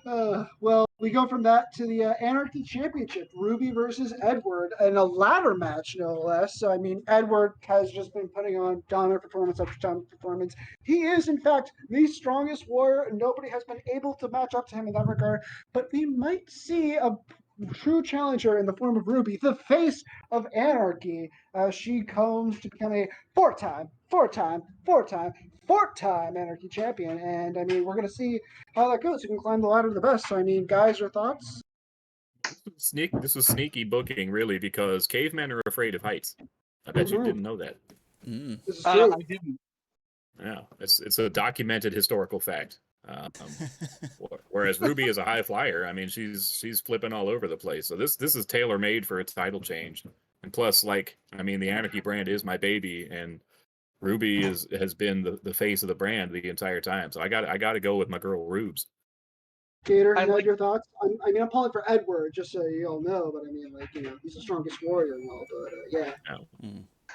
Well, we go from that to the Anarchy Championship, Ruby versus Edward, in a ladder match, no less. So, I mean, Edward has just been putting on dominant performance after dominant performance. He is, in fact, the strongest warrior, and nobody has been able to match up to him in that regard. But we might see a true challenger in the form of Ruby, the face of Anarchy, as she comes to become a four-time Anarchy champion. And I mean, we're going to see how that goes. Who can climb the ladder to the best? So, I mean, guys, your thoughts? This was sneaky booking, really, because cavemen are afraid of heights. I bet you didn't know that. This is true. I didn't. Yeah, it's a documented historical fact. Whereas Ruby is a high flyer. I mean, she's flipping all over the place. So this is tailor made for a title change. And plus, the Anarchy brand is my baby, and Ruby has been the face of the brand the entire time. So I got to go with my girl Rubes. Gator, your thoughts? I'm pulling for Edward, just so you all know. But I mean, he's the strongest warrior and all. But yeah. No.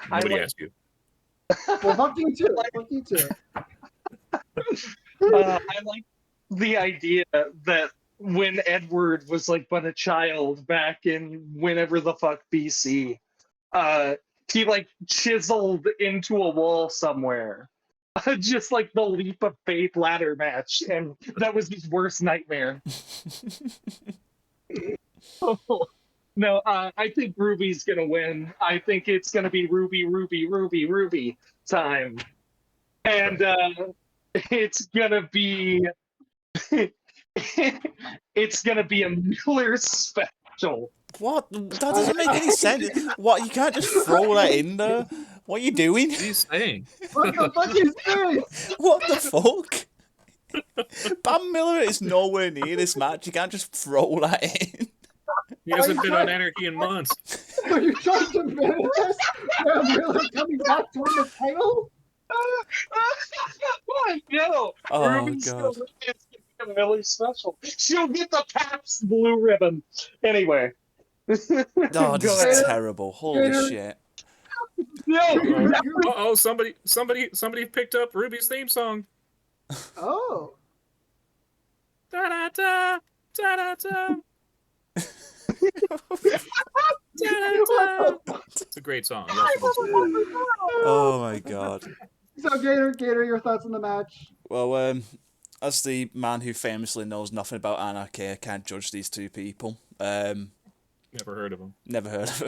Nobody asked you. Well, fuck you too. Fuck you too. I like the idea that when Edward was like but a child back in whenever the fuck BC. He like chiseled into a wall somewhere. Just like the leap of faith ladder match, and that was his worst nightmare. No, I think Ruby's gonna win. I think it's gonna be Ruby time, and it's gonna be it's gonna be a Miller special. What? That doesn't make any sense. What? You can't just throw that in there. What are you doing? What are you saying? What the fuck is this? What the fuck? Bam Miller is nowhere near this match. You can't just throw that in. He hasn't been on Anarchy in months. Are you trying to manifest Bam Miller coming back to win the title? No, Oh, Ruby's God. gonna win. It's gonna be a Miller special. She'll get the Pabst blue ribbon. Anyway. Oh, Go this ahead. is terrible. Holy shit. No, Oh, somebody picked up Ruby's theme song. Oh. Da da da da da da. It's a great song. Oh my god. So Gator, your thoughts on the match? Well, as the man who famously knows nothing about Anarchy, I can't judge these two people. Never heard of him. Never heard of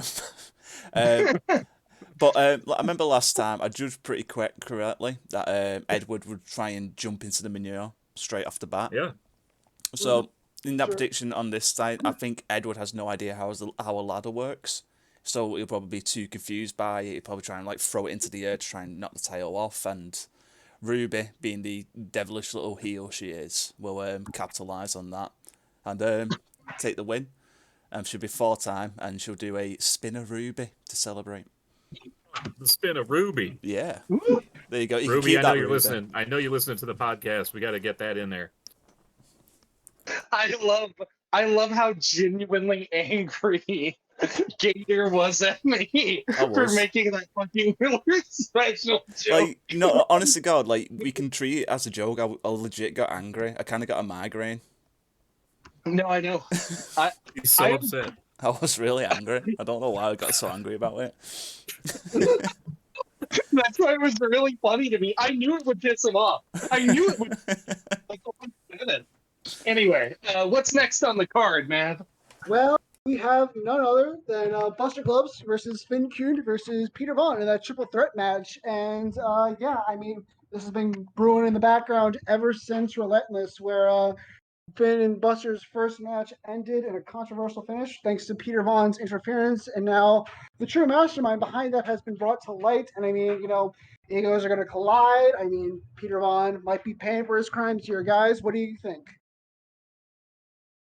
them. But I remember last time I judged pretty correctly that Edward would try and jump into the manure straight off the bat. Yeah. So in that Sure. prediction on this side, I think Edward has no idea how a ladder works. So he'll probably be too confused by it. He'll probably try and like throw it into the air to try and knock the tail off. And Ruby, being the devilish little heel she is, will capitalise on that and take the win. She'll be 4-time and she'll do a spin of Ruby to celebrate. The spin of Ruby. Yeah. There you go. You can Ruby, keep I know that, you're Ruby. listening. I know you listen to the podcast. We got to get that in there. I love how genuinely angry Gator was at me I for was. making that fucking Miller special joke. Like, no, honest to God, like, we can treat it as a joke. I legit got angry. I kind of got a migraine. No, I know. He's so I'm- upset. I was really angry. I don't know why I got so angry about it. That's why it was really funny to me. I knew it would piss him off. I knew it would. Like, oh my goodness. Anyway, what's next on the card, man? Well, we have none other than Buster Gloves versus Finn Kuhn versus Peter Vaughn in that triple threat match. And yeah, I mean, this has been brewing in the background ever since Relentless, where Finn and Buster's first match ended in a controversial finish thanks to Peter Vaughn's interference. And now the true mastermind behind that has been brought to light. And I mean, you know, egos are going to collide. I mean, Peter Vaughn might be paying for his crimes here, guys. What do you think?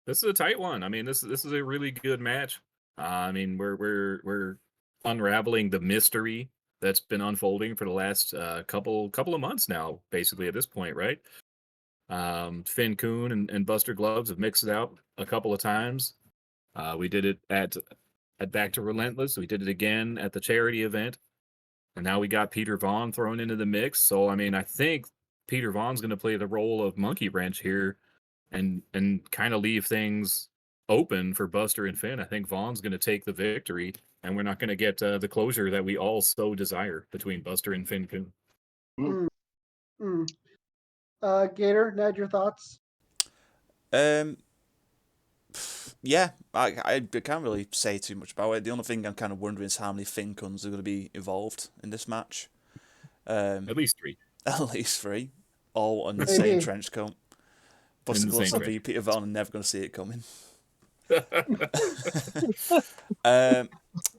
This is a tight one. I mean, this is a really good match. I mean, we're unraveling the mystery that's been unfolding for the last couple of months now, basically at this point, right? Finn Kuhn and Buster Gloves have mixed it out a couple of times. We did it at Back to Relentless. We did it again at the charity event, and now we got Peter Vaughn thrown into the mix. So I mean, I think Peter Vaughn's going to play the role of monkey wrench here, and kind of leave things open for Buster and Finn. I think Vaughn's going to take the victory, and we're not going to get the closure that we all so desire between Buster and Finn Kuhn. Gator, Ned, your thoughts? Yeah, I can't really say too much about it. The only thing I'm kind of wondering is how many Finn Kuhns are going to be involved in this match. At least 3. At least 3, all on the same trench coat. Buster In the Gloves same will be trench. Peter Vaughn, and never going to see it coming.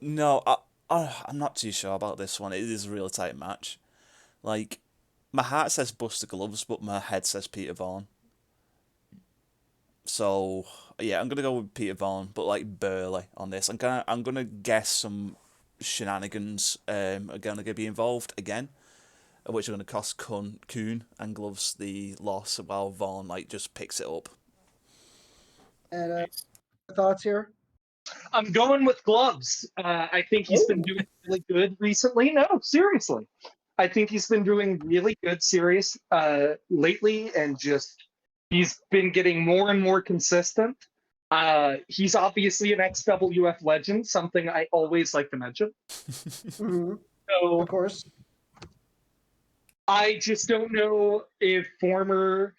No, I'm not too sure about this one. It is a real tight match. Like, my heart says Buster Gloves, but my head says Peter Vaughn. So yeah, I'm gonna go with Peter Vaughn, but like barely on this. I'm gonna guess some shenanigans are gonna be involved again, which are gonna cost Kuhn and Gloves the loss, while Vaughn like just picks it up. And thoughts here? I'm going with Gloves. I think he's been doing really good recently. No, seriously. I think he's been doing really good series lately, and just He's been getting more and more consistent. He's obviously an XWF legend, something I always like to mention. Mhm. So Of course. I just don't know if former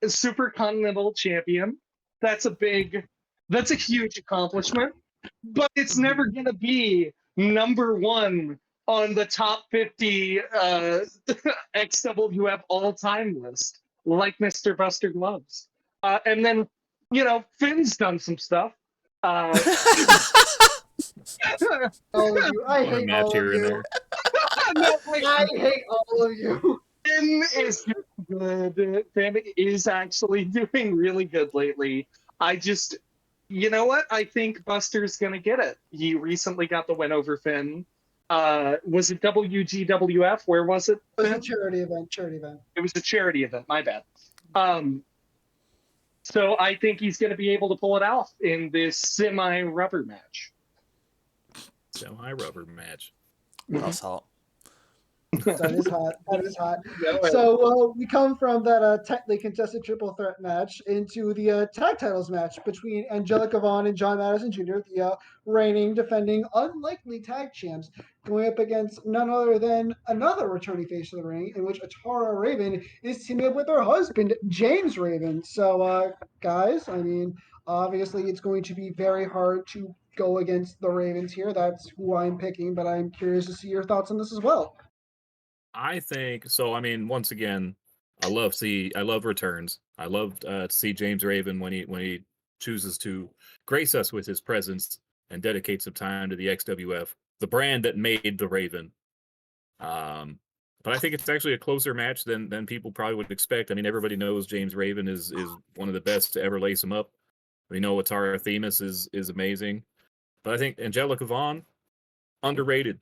super continental champion. That's a huge accomplishment, but it's never gonna be number one on the top 50 XWF all time list, like Mr. Buster Gloves. And then, Finn's done some stuff. All of you. I Or a hate match all of here and you. there. I hate all of you. Finn is good. Finn is actually doing really good lately. You know what? I think Buster's gonna get it. He recently got the win over Finn. Was it WGWF? Where was it? It was a Finn? charity event. It was a charity event. My bad. So I think he's gonna be able to pull it off in this semi-rubber match. Semi-rubber match. That's hot. That is hot. That is hot. Yeah, So we come from that tightly contested triple threat match into the tag titles match between Angelica Vaughn and John Madison Jr., the reigning, defending, unlikely tag champs, going up against none other than another returning face of the ring, in which Atara Raven is teaming up with her husband, James Raven. So, guys, I mean, obviously it's going to be very hard to go against the Ravens here. That's who I'm picking, but I'm curious to see your thoughts on this as well. I think so. I mean, once again, I love returns. I love to see James Raven when he chooses to grace us with his presence and dedicate some time to the XWF, the brand that made the Raven. But I think it's actually a closer match than people probably would expect. I mean, everybody knows James Raven is one of the best to ever lace him up. We know Atara Themis is amazing, but I think Angelica Vaughn underrated.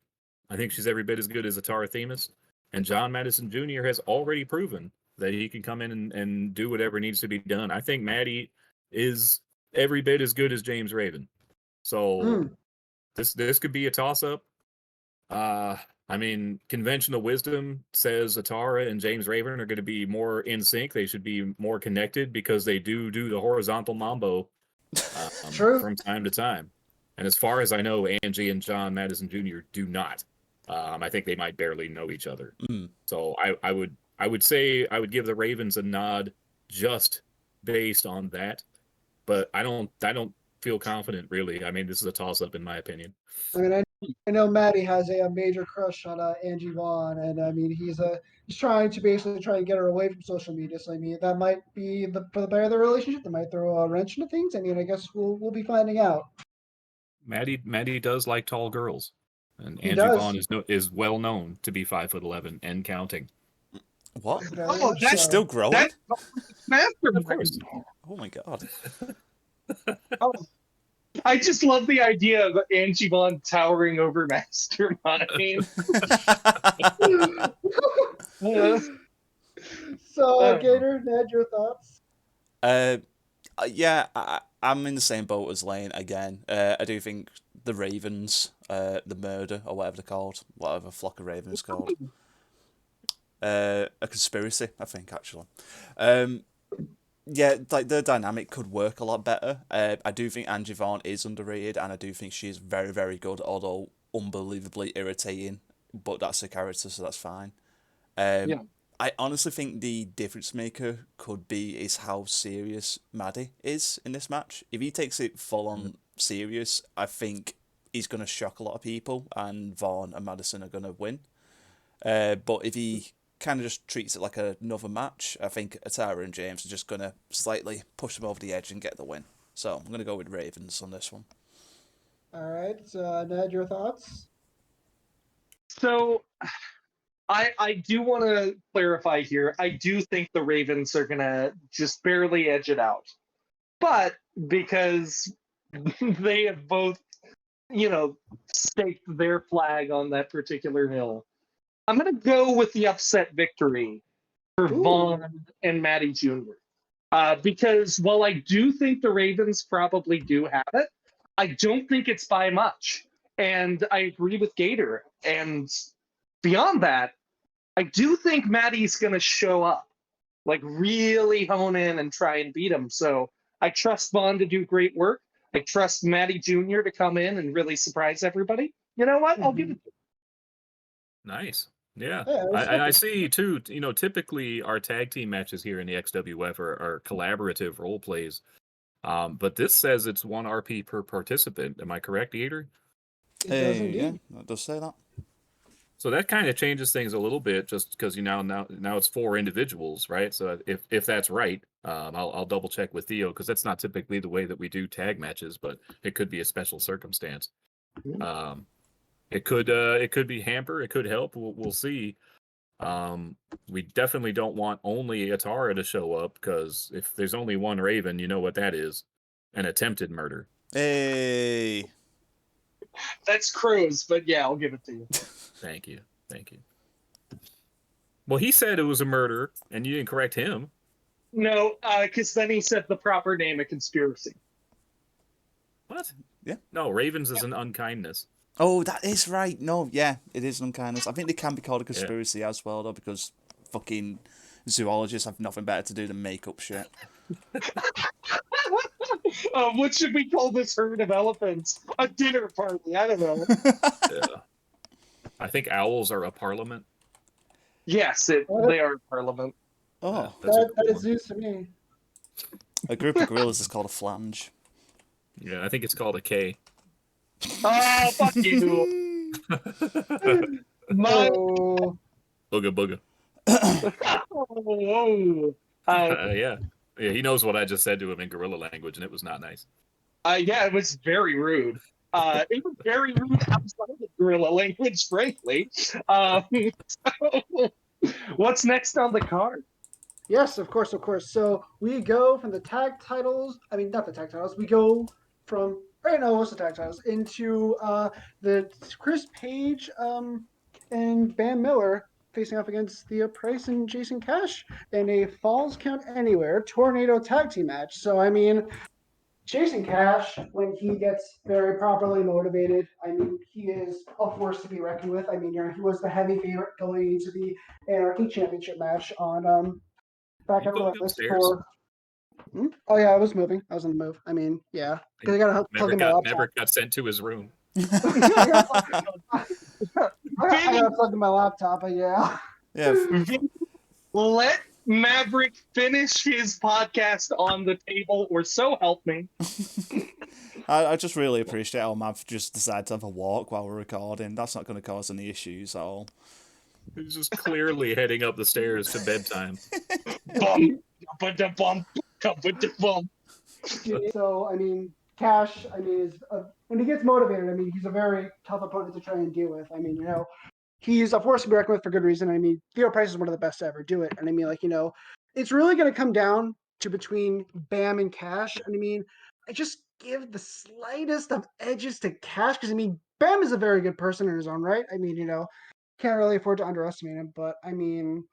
I think she's every bit as good as Atara Themis. And John Madison Jr. has already proven that he can come in and do whatever needs to be done. I think Maddie is every bit as good as James Raven. So this could be a toss-up. I mean, conventional wisdom says Atara and James Raven are going to be more in sync. They should be more connected because they do the horizontal mambo from time to time. And as far as I know, Angie and John Madison Jr. do not. I think they might barely know each other. So I would say I would give the Ravens a nod just based on that, but I don't feel confident really. I mean, this is a toss up in my opinion. I mean, I know Maddie has a major crush on Angie Vaughn, and I mean he's trying to basically try and get her away from social media. So I mean that might be for the better of the relationship. That might throw a wrench into things. I mean, I guess we'll be finding out. Maddie does like tall girls. And He Angie does. Vaughn is well known to be 5'11" and counting. What? Very Oh, much She's so. still growing? That's Mastermind. Of course. Oh my god. I just love the idea of Angie Vaughn towering over Mastermind. So, Gator, Ned, your thoughts? Yeah, I'm in the same boat as Lane again. I do think the Ravens, the murder, or whatever they're called, whatever flock of ravens called, a conspiracy, I think, actually. Yeah, like the dynamic could work a lot better. I do think Angie Vaughn is underrated, and I do think she's very, very good, although unbelievably irritating. But that's her character, so that's fine. Yeah. I honestly think the difference maker could be is how serious Maddie is in this match. If he takes it full on serious, I think he's going to shock a lot of people, and Vaughn and Madison are going to win. But if he kind of just treats it like another match, I think Atara and James are just going to slightly push him over the edge and get the win. So I'm going to go with Ravens on this one. All right, Ned, your thoughts? So I do want to clarify here. I do think the Ravens are going to just barely edge it out. But because they have both, staked their flag on that particular hill, I'm going to go with the upset victory for Vaughn and Maddie Jr. Because while I do think the Ravens probably do have it, I don't think it's by much. And I agree with Gator. And beyond that, I do think Maddie's going to show up. like really hone in and try and beat him. So I trust Vaughn to do great work. I trust Matty Jr. to come in and really surprise everybody. You know what? I'll give it to him. Nice. Yeah. Yeah, I see too, typically our tag team matches here in the XWF are collaborative role plays. But this says it's 1 RP per participant. Am I correct, Eater? It does Yeah, indeed. that does say that. So that kind of changes things a little bit, just because now it's 4 individuals, right? So if that's right, I'll double check with Theo, because that's not typically the way that we do tag matches, but it could be a special circumstance. It could be hamper, it could help. We'll see. We definitely don't want only Atara to show up, because if there's only one Raven, you know what that is. An attempted murder. Hey. That's Cruz, but yeah, I'll give it to you. Thank you. Well, he said it was a murder, and you didn't correct him. No, because then he said the proper name of conspiracy. What? Yeah. No, Ravens is an unkindness. Oh, that is right. No, yeah, it is unkindness. I think they can be called a conspiracy as well, though, because fucking zoologists have nothing better to do than make up shit. What should we call this herd of elephants? A dinner party? I don't know. Yeah. I think owls are a parliament. Yes, they are parliament. Oh, That is news to me. a group of gorillas is called a flange. Yeah, I think it's called a K. Oh, fuck you. My... Oh, Booga. Whoa. Yeah, he knows what I just said to him in gorilla language, and it was not nice. Yeah, it was very rude. It was very rude outside of gorilla language, frankly. So, what's next on the card? yes, of course. So we go from the tag titles. I mean, not the tag titles. We go from what's the tag titles into the Chris Page and Van Miller facing off against Theo Price and Jason Cash in a Falls Count Anywhere Tornado Tag Team match. So I mean, Jason Cash, when he gets very properly motivated, I mean, he is a force to be reckoned with. I mean, he was the heavy favorite going into the Anarchy Championship match on back You on the going list upstairs? for. Oh yeah, I was moving. I was on the move. I mean, yeah, because I gotta plug in my laptop. Never got sent to his room. I gotta plug in my laptop. But yeah. Yeah. Let Maverick finish his podcast on the table, or so help me. I just really appreciate how Mav just decided to have a walk while we're recording. That's not going to cause any issues at all. He's just clearly heading up the stairs to bedtime. Bum, bum, bum. So I mean, Cash. I mean, is when he gets motivated. I mean, he's a very tough opponent to try and deal with. I mean, he's a force to be reckoned with for good reason. I mean, Theo Price is one of the best to ever do it. And I mean, it's really going to come down to between Bam and Cash. And I mean, I just give the slightest of edges to Cash because I mean, Bam is a very good person in his own right. I mean, can't really afford to underestimate him. But I mean,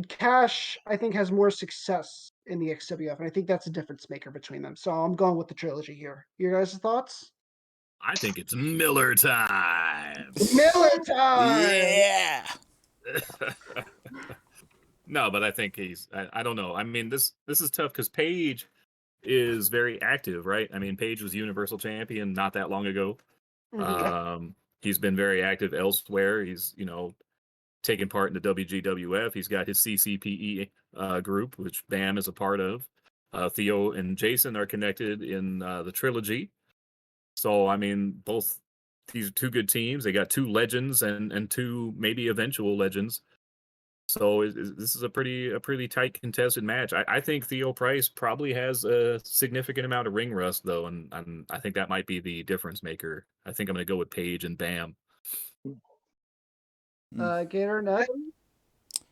Cash, I think, has more success in the XWF. And I think that's a difference maker between them. So I'm going with the trilogy here. Your guys' thoughts? I think it's Miller time. Miller time! Yeah. No, but I think I don't know. I mean, this is tough because Paige is very active, right? I mean, Paige was Universal Champion not that long ago. He's been very active elsewhere. He's, taking part in the WGWF. He's got his CCPE group, which Bam is a part of. Theo and Jason are connected in the trilogy. So, I mean, both these are 2 good teams. They got 2 legends and 2 maybe eventual legends. So this is a pretty tight contested match. I think Theo Price probably has a significant amount of ring rust, though, and I think that might be the difference maker. I think I'm going to go with Paige and Bam. Gator, Ned?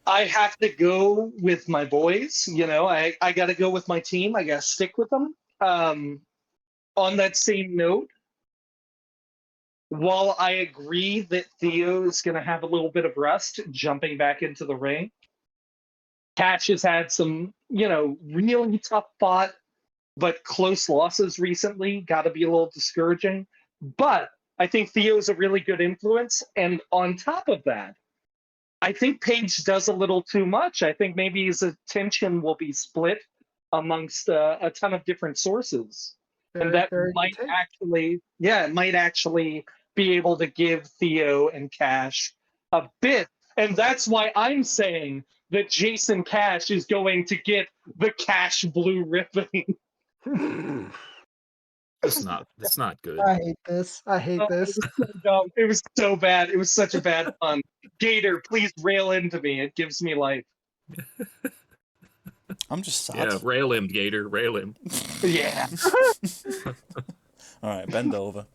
I have to go with my boys. I got to go with my team. I got to stick with them. On that same note, while I agree that Theo is going to have a little bit of rust jumping back into the ring, Cash has had some, really tough fought, but close losses recently. Got to be a little discouraging. But I think Theo's a really good influence. And on top of that, I think Page does a little too much. I think maybe his attention will be split amongst a ton of different sources, and that Very good might take. actually, yeah, it might actually be able to give Theo and Cash a bit. And that's why I'm saying that Jason Cash is going to get the Cash blue ribbon. It's not good. I hate this. I hate Oh, this. it was so dumb. It was so bad. It was such a bad pun. Gator, please rail into me. It gives me life. I'm just sad. Yeah, rail him, Gator, rail him. Yeah. All right, bend over.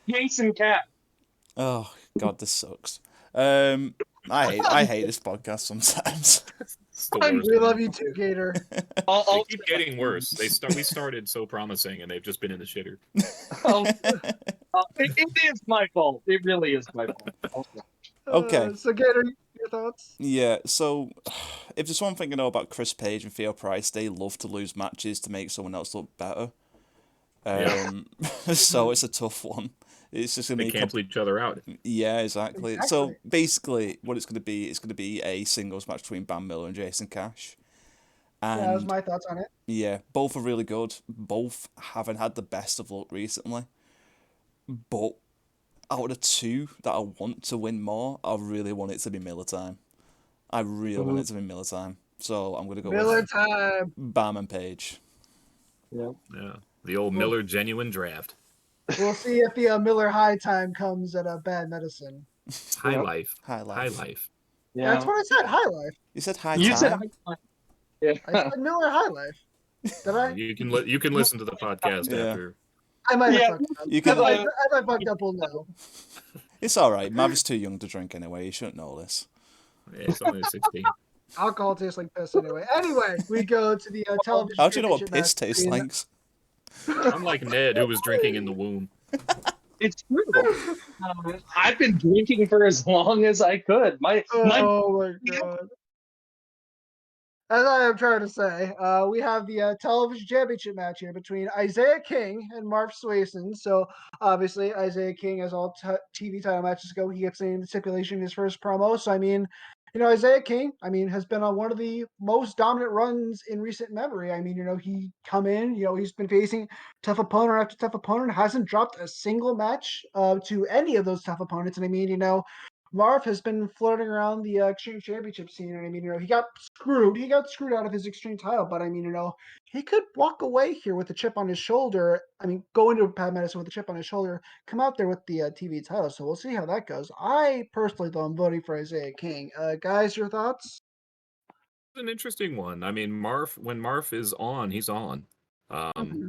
Jason Cat. Oh God, this sucks. I hate this podcast sometimes. It's the worst We one. love you too, Gator. They keep getting worse. We started so promising, and they've just been in the shitter. It is my fault. It really is my fault. Okay. So Gator, your thoughts? Yeah, so if there's one thing I know about Chris Page and Theo Price, they love to lose matches to make someone else look better. So it's a tough one. It's just gonna They be cancel each other out. Yeah, exactly. So basically, what it's gonna be, it's gonna be a singles match between Bam Miller and Jason Cash. And That was my thoughts on it. yeah, both are really good. Both haven't had the best of luck recently. But out of the two that I want to win more, I really want it to be Miller time. I really want it to be Miller time. So I'm gonna go Miller with time. Bam and Page. Yeah. Yeah, the old Miller genuine draft. We'll see if the Miller High time comes at a bad medicine. High Yep. life. High life. High life. Yeah. That's what I said. High life. You said high You said time? yeah. I said Miller High life. Did I? You can listen to the podcast Yeah. after. I might have Yeah. fucked up. You can- If I fucked up, we'll know. It's alright. Mav is too young to drink anyway. You shouldn't know this. Yeah, it's only 16. Alcohol tastes like piss anyway. Anyway, we go to the television. How do you know what championship piss match tastes between- like? Unlike Ned, who was drinking in the womb. It's true. I've been drinking for as long as I could. My Oh my god. As I am trying to say, we have the television championship match here between Isaiah King and Marv Swayson. So obviously, Isaiah King, as all TV title matches go, he gets in the stipulation in his first promo. So I mean, Isaiah King, has been on one of the most dominant runs in recent memory. I mean, he come in, he's been facing tough opponent after tough opponent, hasn't dropped a single match to any of those tough opponents. And I mean, Marv has been floating around the Extreme Championship scene, and I mean, he got screwed. He got screwed out of his Extreme title, but I mean, he could walk away here with a chip on his shoulder. I mean, go into Pat Madison with a chip on his shoulder, come out there with the TV title. So we'll see how that goes. I personally, though, I'm voting for Isaiah King. Guys, your thoughts? It's an interesting one. I mean, when Marv is on, he's on.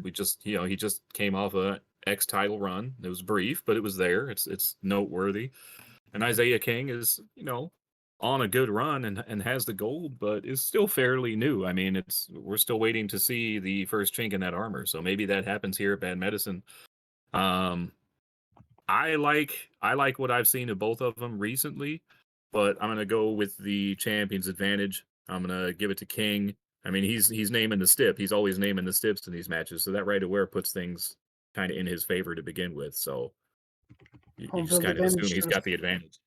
We just, he just came off a X title run. It was brief, but it was there. It's noteworthy. And Isaiah King is, on a good run and has the gold, but is still fairly new. I mean, we're still waiting to see the first chink in that armor. So maybe that happens here at Bad Medicine. I like what I've seen of both of them recently, but I'm gonna go with the champion's advantage. I'm gonna give it to King. I mean, he's naming the stip. He's always naming the stips in these matches, so that right away puts things kind of in his favor to begin with. So you just kind of assume he's got the advantage.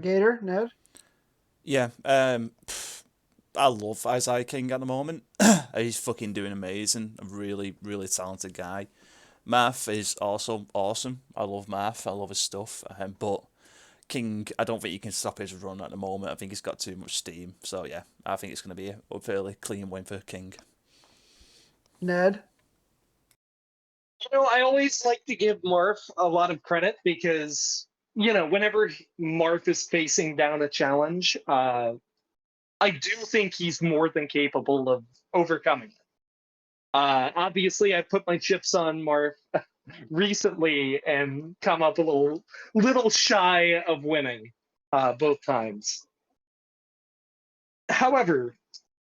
Gator, Ned? Yeah, I love Isaiah King at the moment. He's fucking doing amazing. A really, really talented guy. Math is also awesome. I love Math. I love his stuff. But King, I don't think you can stop his run at the moment. I think he's got too much steam. So yeah, I think it's going to be a fairly clean win for King. Ned? I always like to give Marv a lot of credit because, whenever Marv is facing down a challenge, I do think he's more than capable of overcoming it. Obviously, I put my chips on Marv recently and come up a little shy of winning both times. However,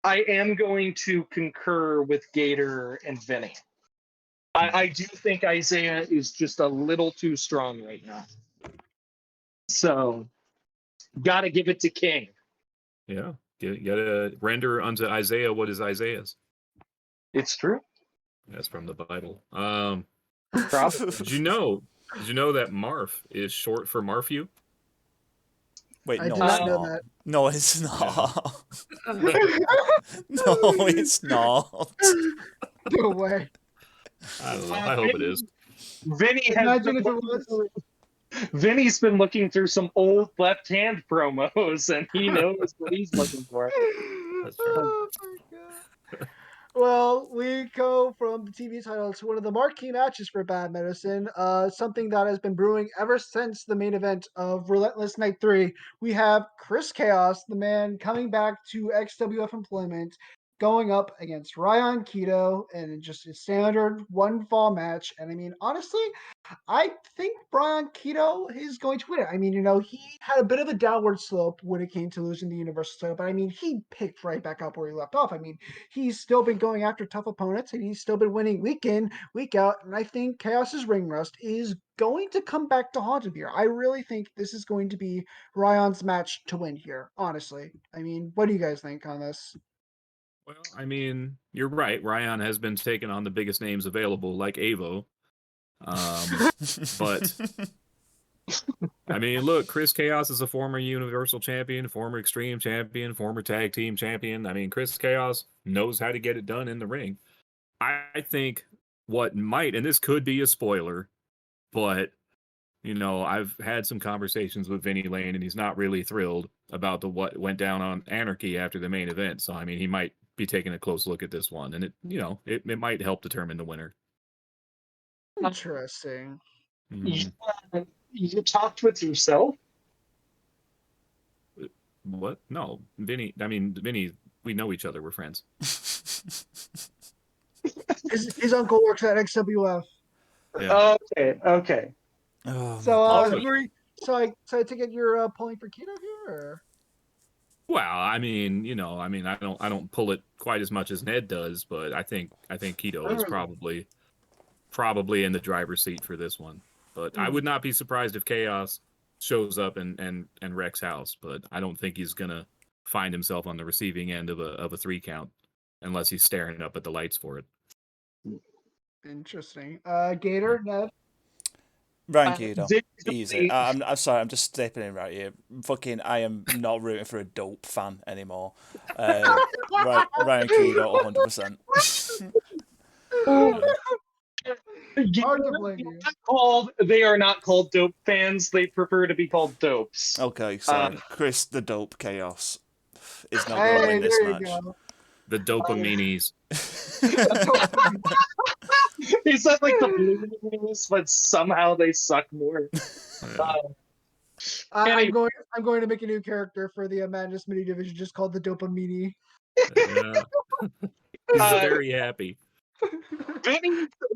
I am going to concur with Gator and Vinny. I do think Isaiah is just a little too strong right now. So, gotta give it to King. Yeah, gotta render unto Isaiah what is Isaiah's. It's true. That's from the Bible. Probably. Did you know Did you know that Marf is short for Marfu? Wait, I no, did it's not know not. that. No, it's not. No, it's not. No way. I don't know. I hope it is. Vinny has Imagine been if it looking was. through, Vinny's been looking through some old left hand promos, and he knows what he's looking for. That's true. Oh my god. Well, we go from the TV title to one of the marquee matches for Bad Medicine, something that has been brewing ever since the main event of Relentless Night 3. We have Chris Chaos, the man coming back to XWF employment, going up against Ryan Keto in just a standard one fall match. And I mean, honestly, I think Brian Keto is going to win it. I mean, he had a bit of a downward slope when it came to losing the Universal title, but I mean, he picked right back up where he left off. I mean, he's still been going after tough opponents, and he's still been winning week in, week out. And I think Chaos's ring rust is going to come back to haunt him here. I really think this is going to be Ryan's match to win here, honestly. I mean, what do you guys think on this? Well, I mean, you're right. Ryan has been taking on the biggest names available, like Avo. But I mean, look, Chris Chaos is a former Universal Champion, former Extreme Champion, former Tag Team Champion. I mean, Chris Chaos knows how to get it done in the ring. I think what might, and this could be a spoiler, but I've had some conversations with Vinny Lane, and he's not really thrilled about what went down on Anarchy after the main event. So I mean, he might be taking a close look at this one, and it might help determine the winner. Interesting. You talked with yourself? What? No, Vinny. I mean, Vinny. We know each other. We're friends. His uncle works at XWF. Yeah. Okay. Oh, So, God. so I take it you're pulling for Keto here, or? Well, I mean, I don't pull it quite as much as Ned does, but I think Keto is probably in the driver's seat for this one. But I would not be surprised if Chaos shows up and wrecks house, but I don't think he's gonna find himself on the receiving end of a 3 count unless he's staring up at the lights for it. Interesting. Gator, Ned. Ryan Keto. Visually- Easy. I'm sorry, I'm just stepping in right here. I am not rooting for a dope fan anymore. Ryan Keto, 100%. Hard to blame you. They are not called dope fans. They prefer to be called dopes. Okay, sorry. Chris the Dope Chaos is not going to Hey, win this there you match. go. The dopaminis. Is that like the blue ones, but somehow they suck more? I'm going to make a new character for the Madness Mini Division, just called the Dopamini. Yeah. He's very happy.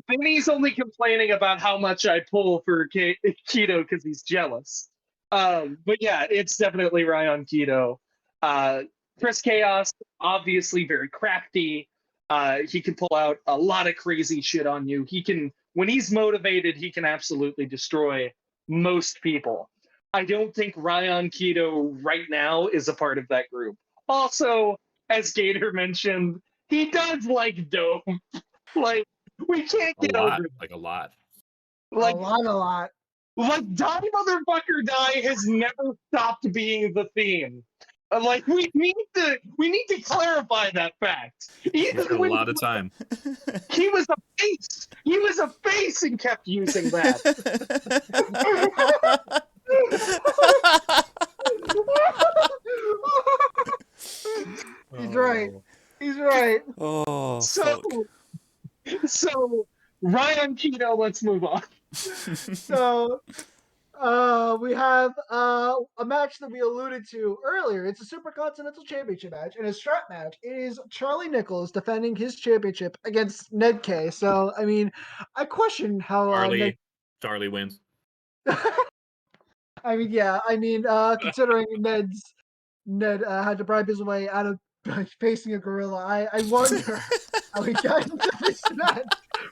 Vinny's only complaining about how much I pull for Keto because he's jealous. But yeah, it's definitely Ryan Keto. Chris Chaos, obviously very crafty. He can pull out a lot of crazy shit on you. When he's motivated, he can absolutely destroy most people. I don't think Ryan Keto right now is a part of that group. Also, as Gator mentioned, he does like dope. Like, we can't get over it. Like a lot. Like, a lot. Like, Die Motherfucker Die has never stopped being the theme. Like, we need to clarify that fact. He's got a lot of time. He was a face. He was a face and kept using that. He's right. He's right. Oh, So Ryan Keto, let's move on. So, we have a match that we alluded to earlier. It's a Super Continental Championship match and a strap match. It is Charlie Nichols defending his championship against Ned K. So, I mean, I question how Charlie wins. I mean, yeah. I mean, considering Ned had to bribe his way out of facing a gorilla, I wonder how he got into this match.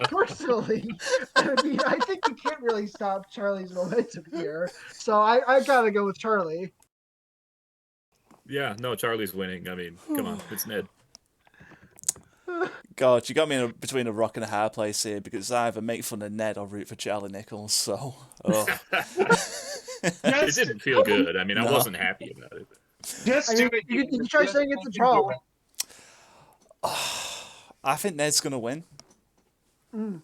Personally, I mean, I think you can't really stop Charlie's momentum here. So I gotta go with Charlie. Yeah, no, Charlie's winning. I mean, come on, it's Ned. God, you got me between a rock and a hard place here because I either make fun of Ned or root for Charlie Nichols. So, It didn't feel good. I mean, I No. wasn't happy about it. Just I do mean, it. you can try saying it's a draw. I think Ned's gonna win. Mm.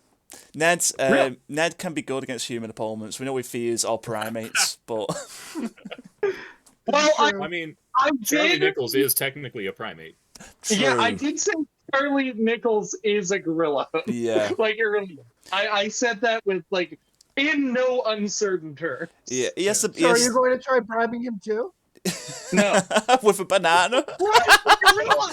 Ned can be good against human opponents. We know he fears all primates, but Well, True. I mean, I Charlie did. Nichols is technically a primate. Yeah, I true. did say Charlie Nichols is a gorilla. Yeah, Like earlier, I said that with like in no uncertain terms. yeah. He has to. So are you going to try bribing him too? No. with a banana. Right, gorilla.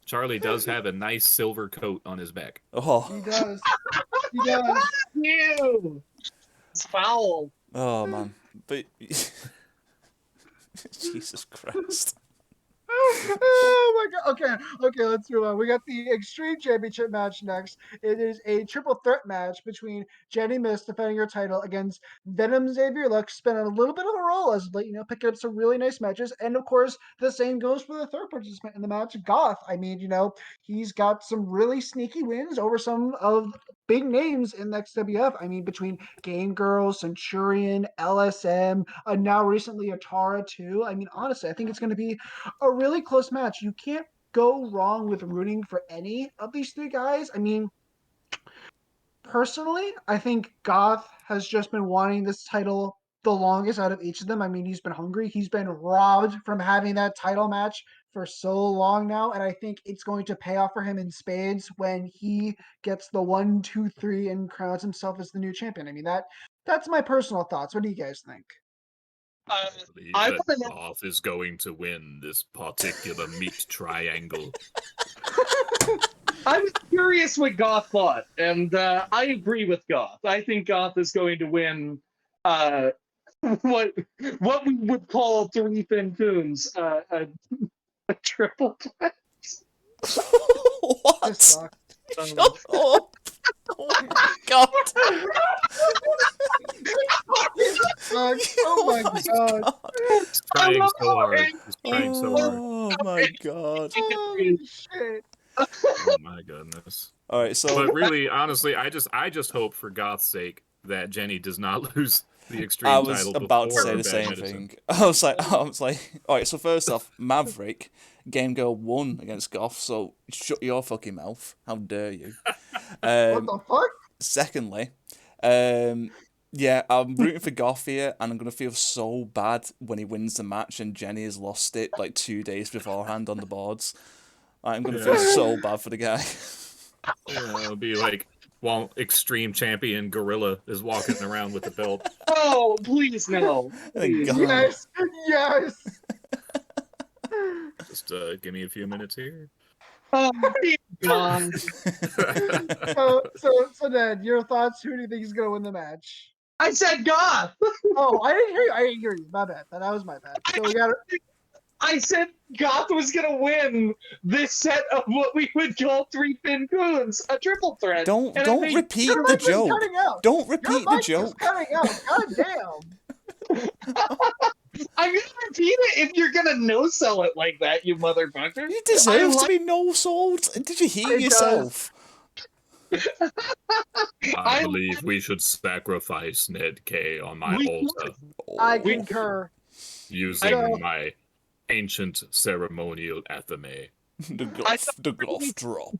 Charlie does have a nice silver coat on his back. Oh, He does. He does. Ew. It's foul. oh man. But Jesus Christ. Oh my god. Okay, let's move on. We got the Extreme Championship match next. It is a triple threat match between Jenny Miss defending her title against Venom Xavier Lux, been on a little bit of a roll as of late, picking up some really nice matches. And of course, the same goes for the third participant in the match, Goth. I mean, he's got some really sneaky wins over some of big names in the XWF. I mean, between Game Girl, Centurion, LSM, now recently Atara too. I mean, honestly, I think it's going to be a really close match. You can't go wrong with rooting for any of these three guys. I mean, personally, I think Goth has just been wanting this title the longest out of each of them. I mean, he's been hungry. He's been robbed from having that title match for so long now, and I think it's going to pay off for him in spades when he gets the 1, 2, 3 and crowns himself as the new champion. I mean, that's my personal thoughts. What do you guys think? I believe I that wanna know- Goth is going to win this particular meat triangle. I was curious what Goth thought, and I agree with Goth. I think Goth is going to win what we would call three Fin Coons, a triple threat. What? This sucks. Shut up. Oh my god. Oh my god. He's trying so hard. He's trying so hard. Oh my god. Holy shit. Oh my goodness. All right, so But really, honestly, I just hope for Goth's sake that Jenny does not lose the Extreme I title. was about to before say her the bad same medicine. thing. I was like, all right. So first off, Maverick, Game Girl won against Goth. So shut your fucking mouth. How dare you? What the fuck? Secondly, yeah, I'm rooting for Goth here, and I'm gonna feel so bad when he wins the match and Jenny has lost it like 2 days beforehand on the boards. I'm gonna feel so bad for the guy. Yeah, it'll be like while Extreme Champion Gorilla is walking around with the belt. Oh, please no. Thank God. Yes. Yes. Just give me a few minutes here. Oh, dear God. So Ned, your thoughts? Who do you think is gonna win the match? I said Goth. Oh, I didn't hear you. I didn't hear you. My bad. That was my bad. So we got. I said Goth was gonna win this set of what we would call three Fin Coons, a triple threat. Don't And I don't think- repeat Your the mic is joke. cutting out. Don't Your repeat the mic is joke. cutting out. God damn. I'm gonna repeat it if you're gonna no sell it like that, you motherfucker. You deserve I to be no sold. Did you hear It yourself? I believe we should sacrifice Ned K on my We altar I We- concur. using my ancient ceremonial athame. The golf drop.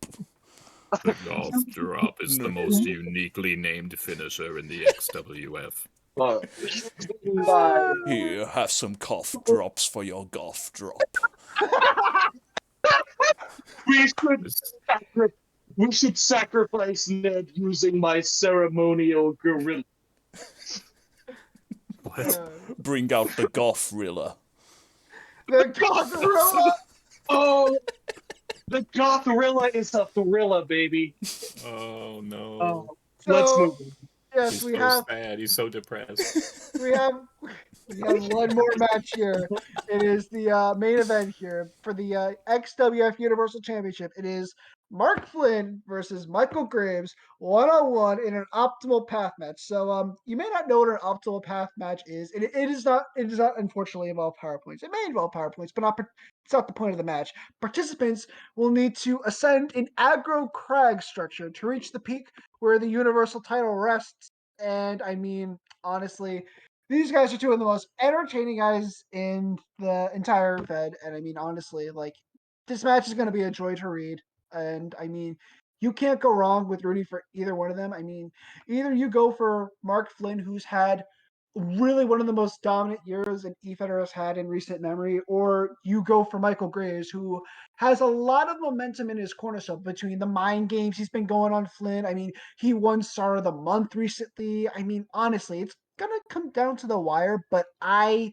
The golf drop is the most uniquely named finisher in the XWF. Here, have some cough drops for your golf drop. We should sacrifice Ned using my ceremonial gorilla. What? Bring out the golf rilla. The Gothorilla. Oh, the Gothorilla is a thrilla, baby. Oh no. Oh, let's So, move on. yes, He's we so have sad. He's so depressed. we have one more match here. It is the main event here for the XWF Universal Championship. It is Mark Flynn versus Michael Graves 1-on-1 in an optimal path match. So you may not know what an optimal path match is. It is not unfortunately involve power points. It may involve power points, but it's not the point of the match. Participants will need to ascend an aggro crag structure to reach the peak where the universal title rests. And I mean, honestly, these guys are two of the most entertaining guys in the entire Fed. And I mean, honestly, like this match is going to be a joy to read. And I mean, you can't go wrong with rooting for either one of them. I mean, either you go for Mark Flynn, who's had really one of the most dominant years an eFeder has had in recent memory, or you go for Michael Graves, who has a lot of momentum in his corner. So between the mind games he's been going on Flynn, I mean, he won Star of the Month recently. I mean, honestly, it's gonna come down to the wire, but I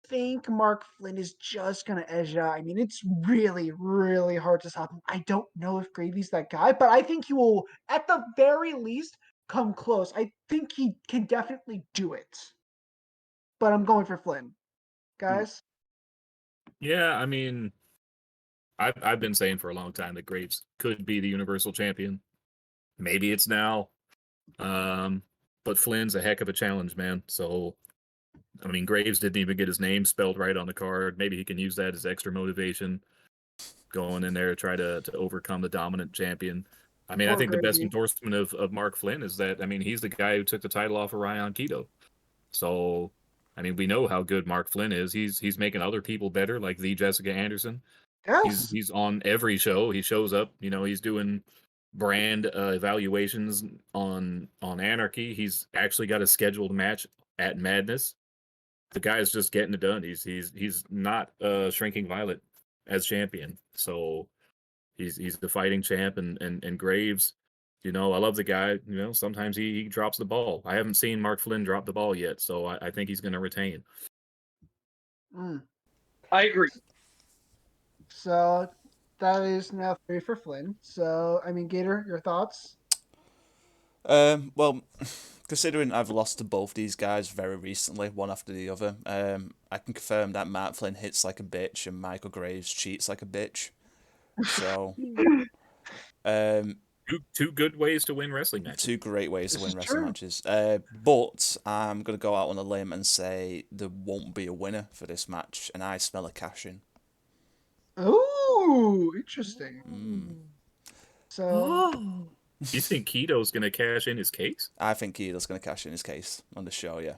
think Mark Flynn is just going to edge out. I mean, it's really, really hard to stop him. I don't know if Gravy's that guy, but I think he will, at the very least, come close. I think he can definitely do it. But I'm going for Flynn. Guys? Yeah, I mean, I've been saying for a long time that Graves could be the Universal Champion. Maybe it's now. But Flynn's a heck of a challenge, man. So, I mean, Graves didn't even get his name spelled right on the card. Maybe he can use that as extra motivation going in there to try to overcome the dominant champion. I mean, I Poor think the best Gravy. endorsement of Mark Flynn is that, I mean, he's the guy who took the title off of Ryan Keto. So, I mean, we know how good Mark Flynn is. He's making other people better, like the Jessica Anderson. Yes. He's on every show. He shows up. You know, he's doing brand evaluations on Anarchy. He's actually got a scheduled match at Madness. The guy's just getting it done. He's not shrinking violet as champion. So he's the fighting champ and Graves. You know, I love the guy. You know, sometimes he drops the ball. I haven't seen Mark Flynn drop the ball yet, so I think he's going to retain. I agree. So that is now 3 for Flynn. So, I mean, Gator, your thoughts? Well, considering I've lost to both these guys very recently, one after the other, I can confirm that Mark Flynn hits like a bitch and Michael Graves cheats like a bitch. So, Two good ways to win wrestling matches. two great ways to This win is wrestling true. matches. But I'm gonna go out on a limb and say there won't be a winner for this match, and I smell a cash in. Ooh, interesting. So, You think Keto's going to cash in his case? I think Kido's gonna cash in his case on the show, yeah.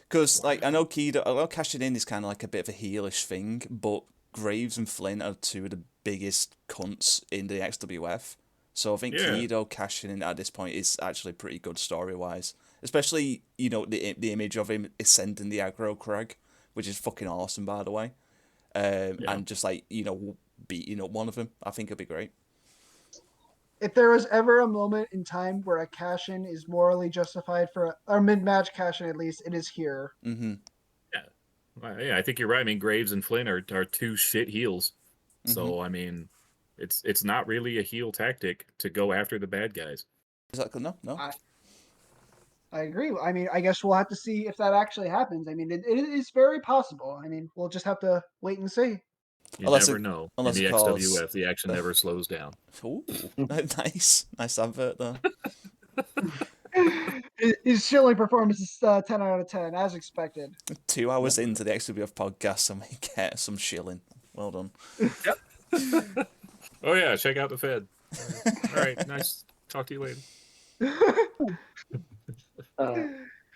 Because like I know cashing in is kind of like a bit of a heelish thing, but Graves and Flynn are two of the biggest cunts in the XWF. So I think Yeah. Kido cashing in at this point is actually pretty good story wise. Especially, you know, the image of him ascending the aggro crag, which is fucking awesome by the way. And just like, you know, beating up one of them. I think it'd be great. if there was ever a moment in time where a cash in is morally justified for a mid match cash in, at least, it is here. Mm-hmm. Well, yeah, I think you're right. I mean, Graves and Flynn are two shit heels. So, I mean, it's not really a heel tactic to go after the bad guys. Exactly. No. I agree. I mean, I guess we'll have to see if that actually happens. I mean, it is very possible. I mean, we'll just have to wait and see. You Unless never it- know. In unless the it calls- XWF, the action never slows down. Ooh, nice advert there. His shilling performance is 10 out of 10, as expected. 2 hours into the XWF podcast, and we get some shilling. Well done. Oh, yeah, check out the Fed. All right, nice. Talk to you later.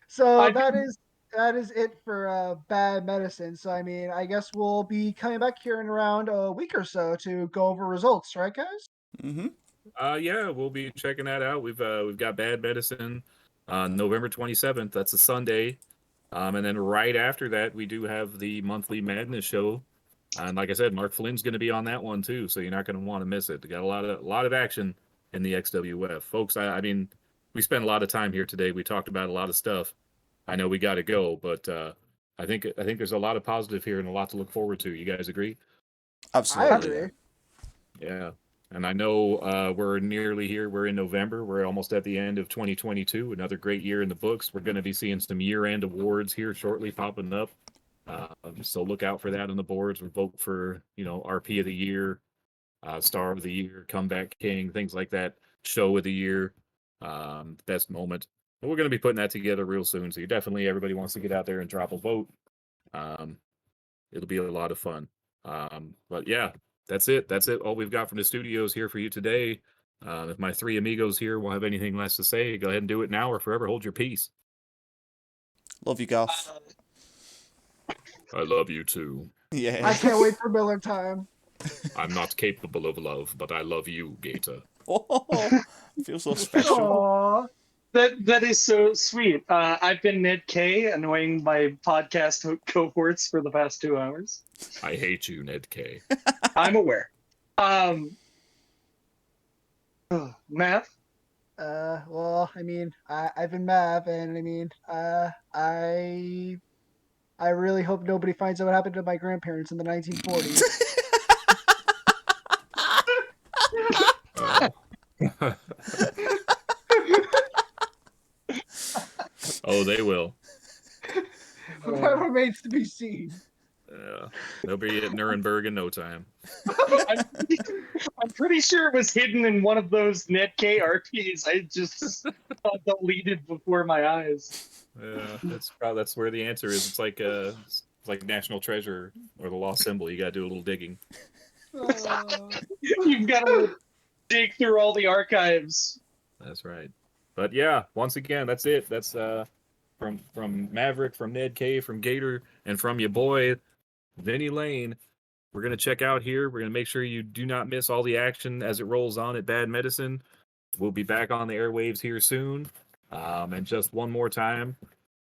So that is it for bad medicine. So I mean, I guess we'll be coming back here in around a week or so to go over results, right, guys? Mm-hmm. Yeah, we'll be checking that out. We've got Bad Medicine on November 27th. That's a Sunday. And then right after that, we do have the monthly Madness show. And like I said, Mark Flynn's going to be on that one too, so you're not going to want to miss it. We got a lot of action in the XWF, folks. I mean, we spent a lot of time here today. We talked about a lot of stuff. I know we got to go, but I think there's a lot of positive here and a lot to look forward to. You guys agree? Absolutely. I agree. Yeah. And I know we're nearly here. We're in November. We're almost at the end of 2022. Another great year in the books. We're going to be seeing some year-end awards here shortly popping up. So look out for that on the boards. We vote for, RP of the year, Star of the Year, Comeback King, things like that, Show of the Year, Best Moment. But we're going to be putting that together real soon. So everybody wants to get out there and drop a vote. It'll be a lot of fun. But yeah, that's it. That's it. All we've got from the studios here for you today. If my three amigos here will have anything less to say, go ahead and do it now or forever hold your peace. Love you, Garth. I love you too. Yeah. I can't wait for Miller time. I'm not capable of love, but I love you, Gator. Oh, I feel so special. Aww. That is so sweet. I've been Ned K, annoying my podcast cohorts for the past 2 hours. I hate you, Ned K. I'm aware. Matt? Well, I mean, I've been Mav, and I mean, I really hope nobody finds out what happened to my grandparents in the 1940s. Oh, they will. That remains to be seen. They'll be at Nuremberg in no time. I'm pretty sure it was hidden in one of those Ned K RPs. I just deleted before my eyes. Yeah, that's where the answer is. It's like National Treasure or the Lost Symbol. You gotta do a little digging. You've got to dig through all the archives. That's right. But yeah, once again, that's it. That's from Maverick, from Ned K, from Gator, and from your boy Vinny Lane. We're gonna check out here. We're gonna make sure you do not miss all the action as it rolls on at Bad Medicine. We'll be back on the airwaves here soon. And just one more time,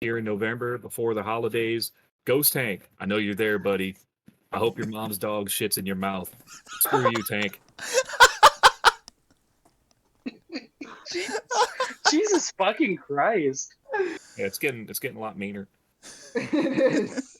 here in November before the holidays, Ghost Tank, I know you're there, buddy. I hope your mom's dog shits in your mouth. Screw you, Tank. Jesus fucking Christ. Yeah, it's getting a lot meaner. It is.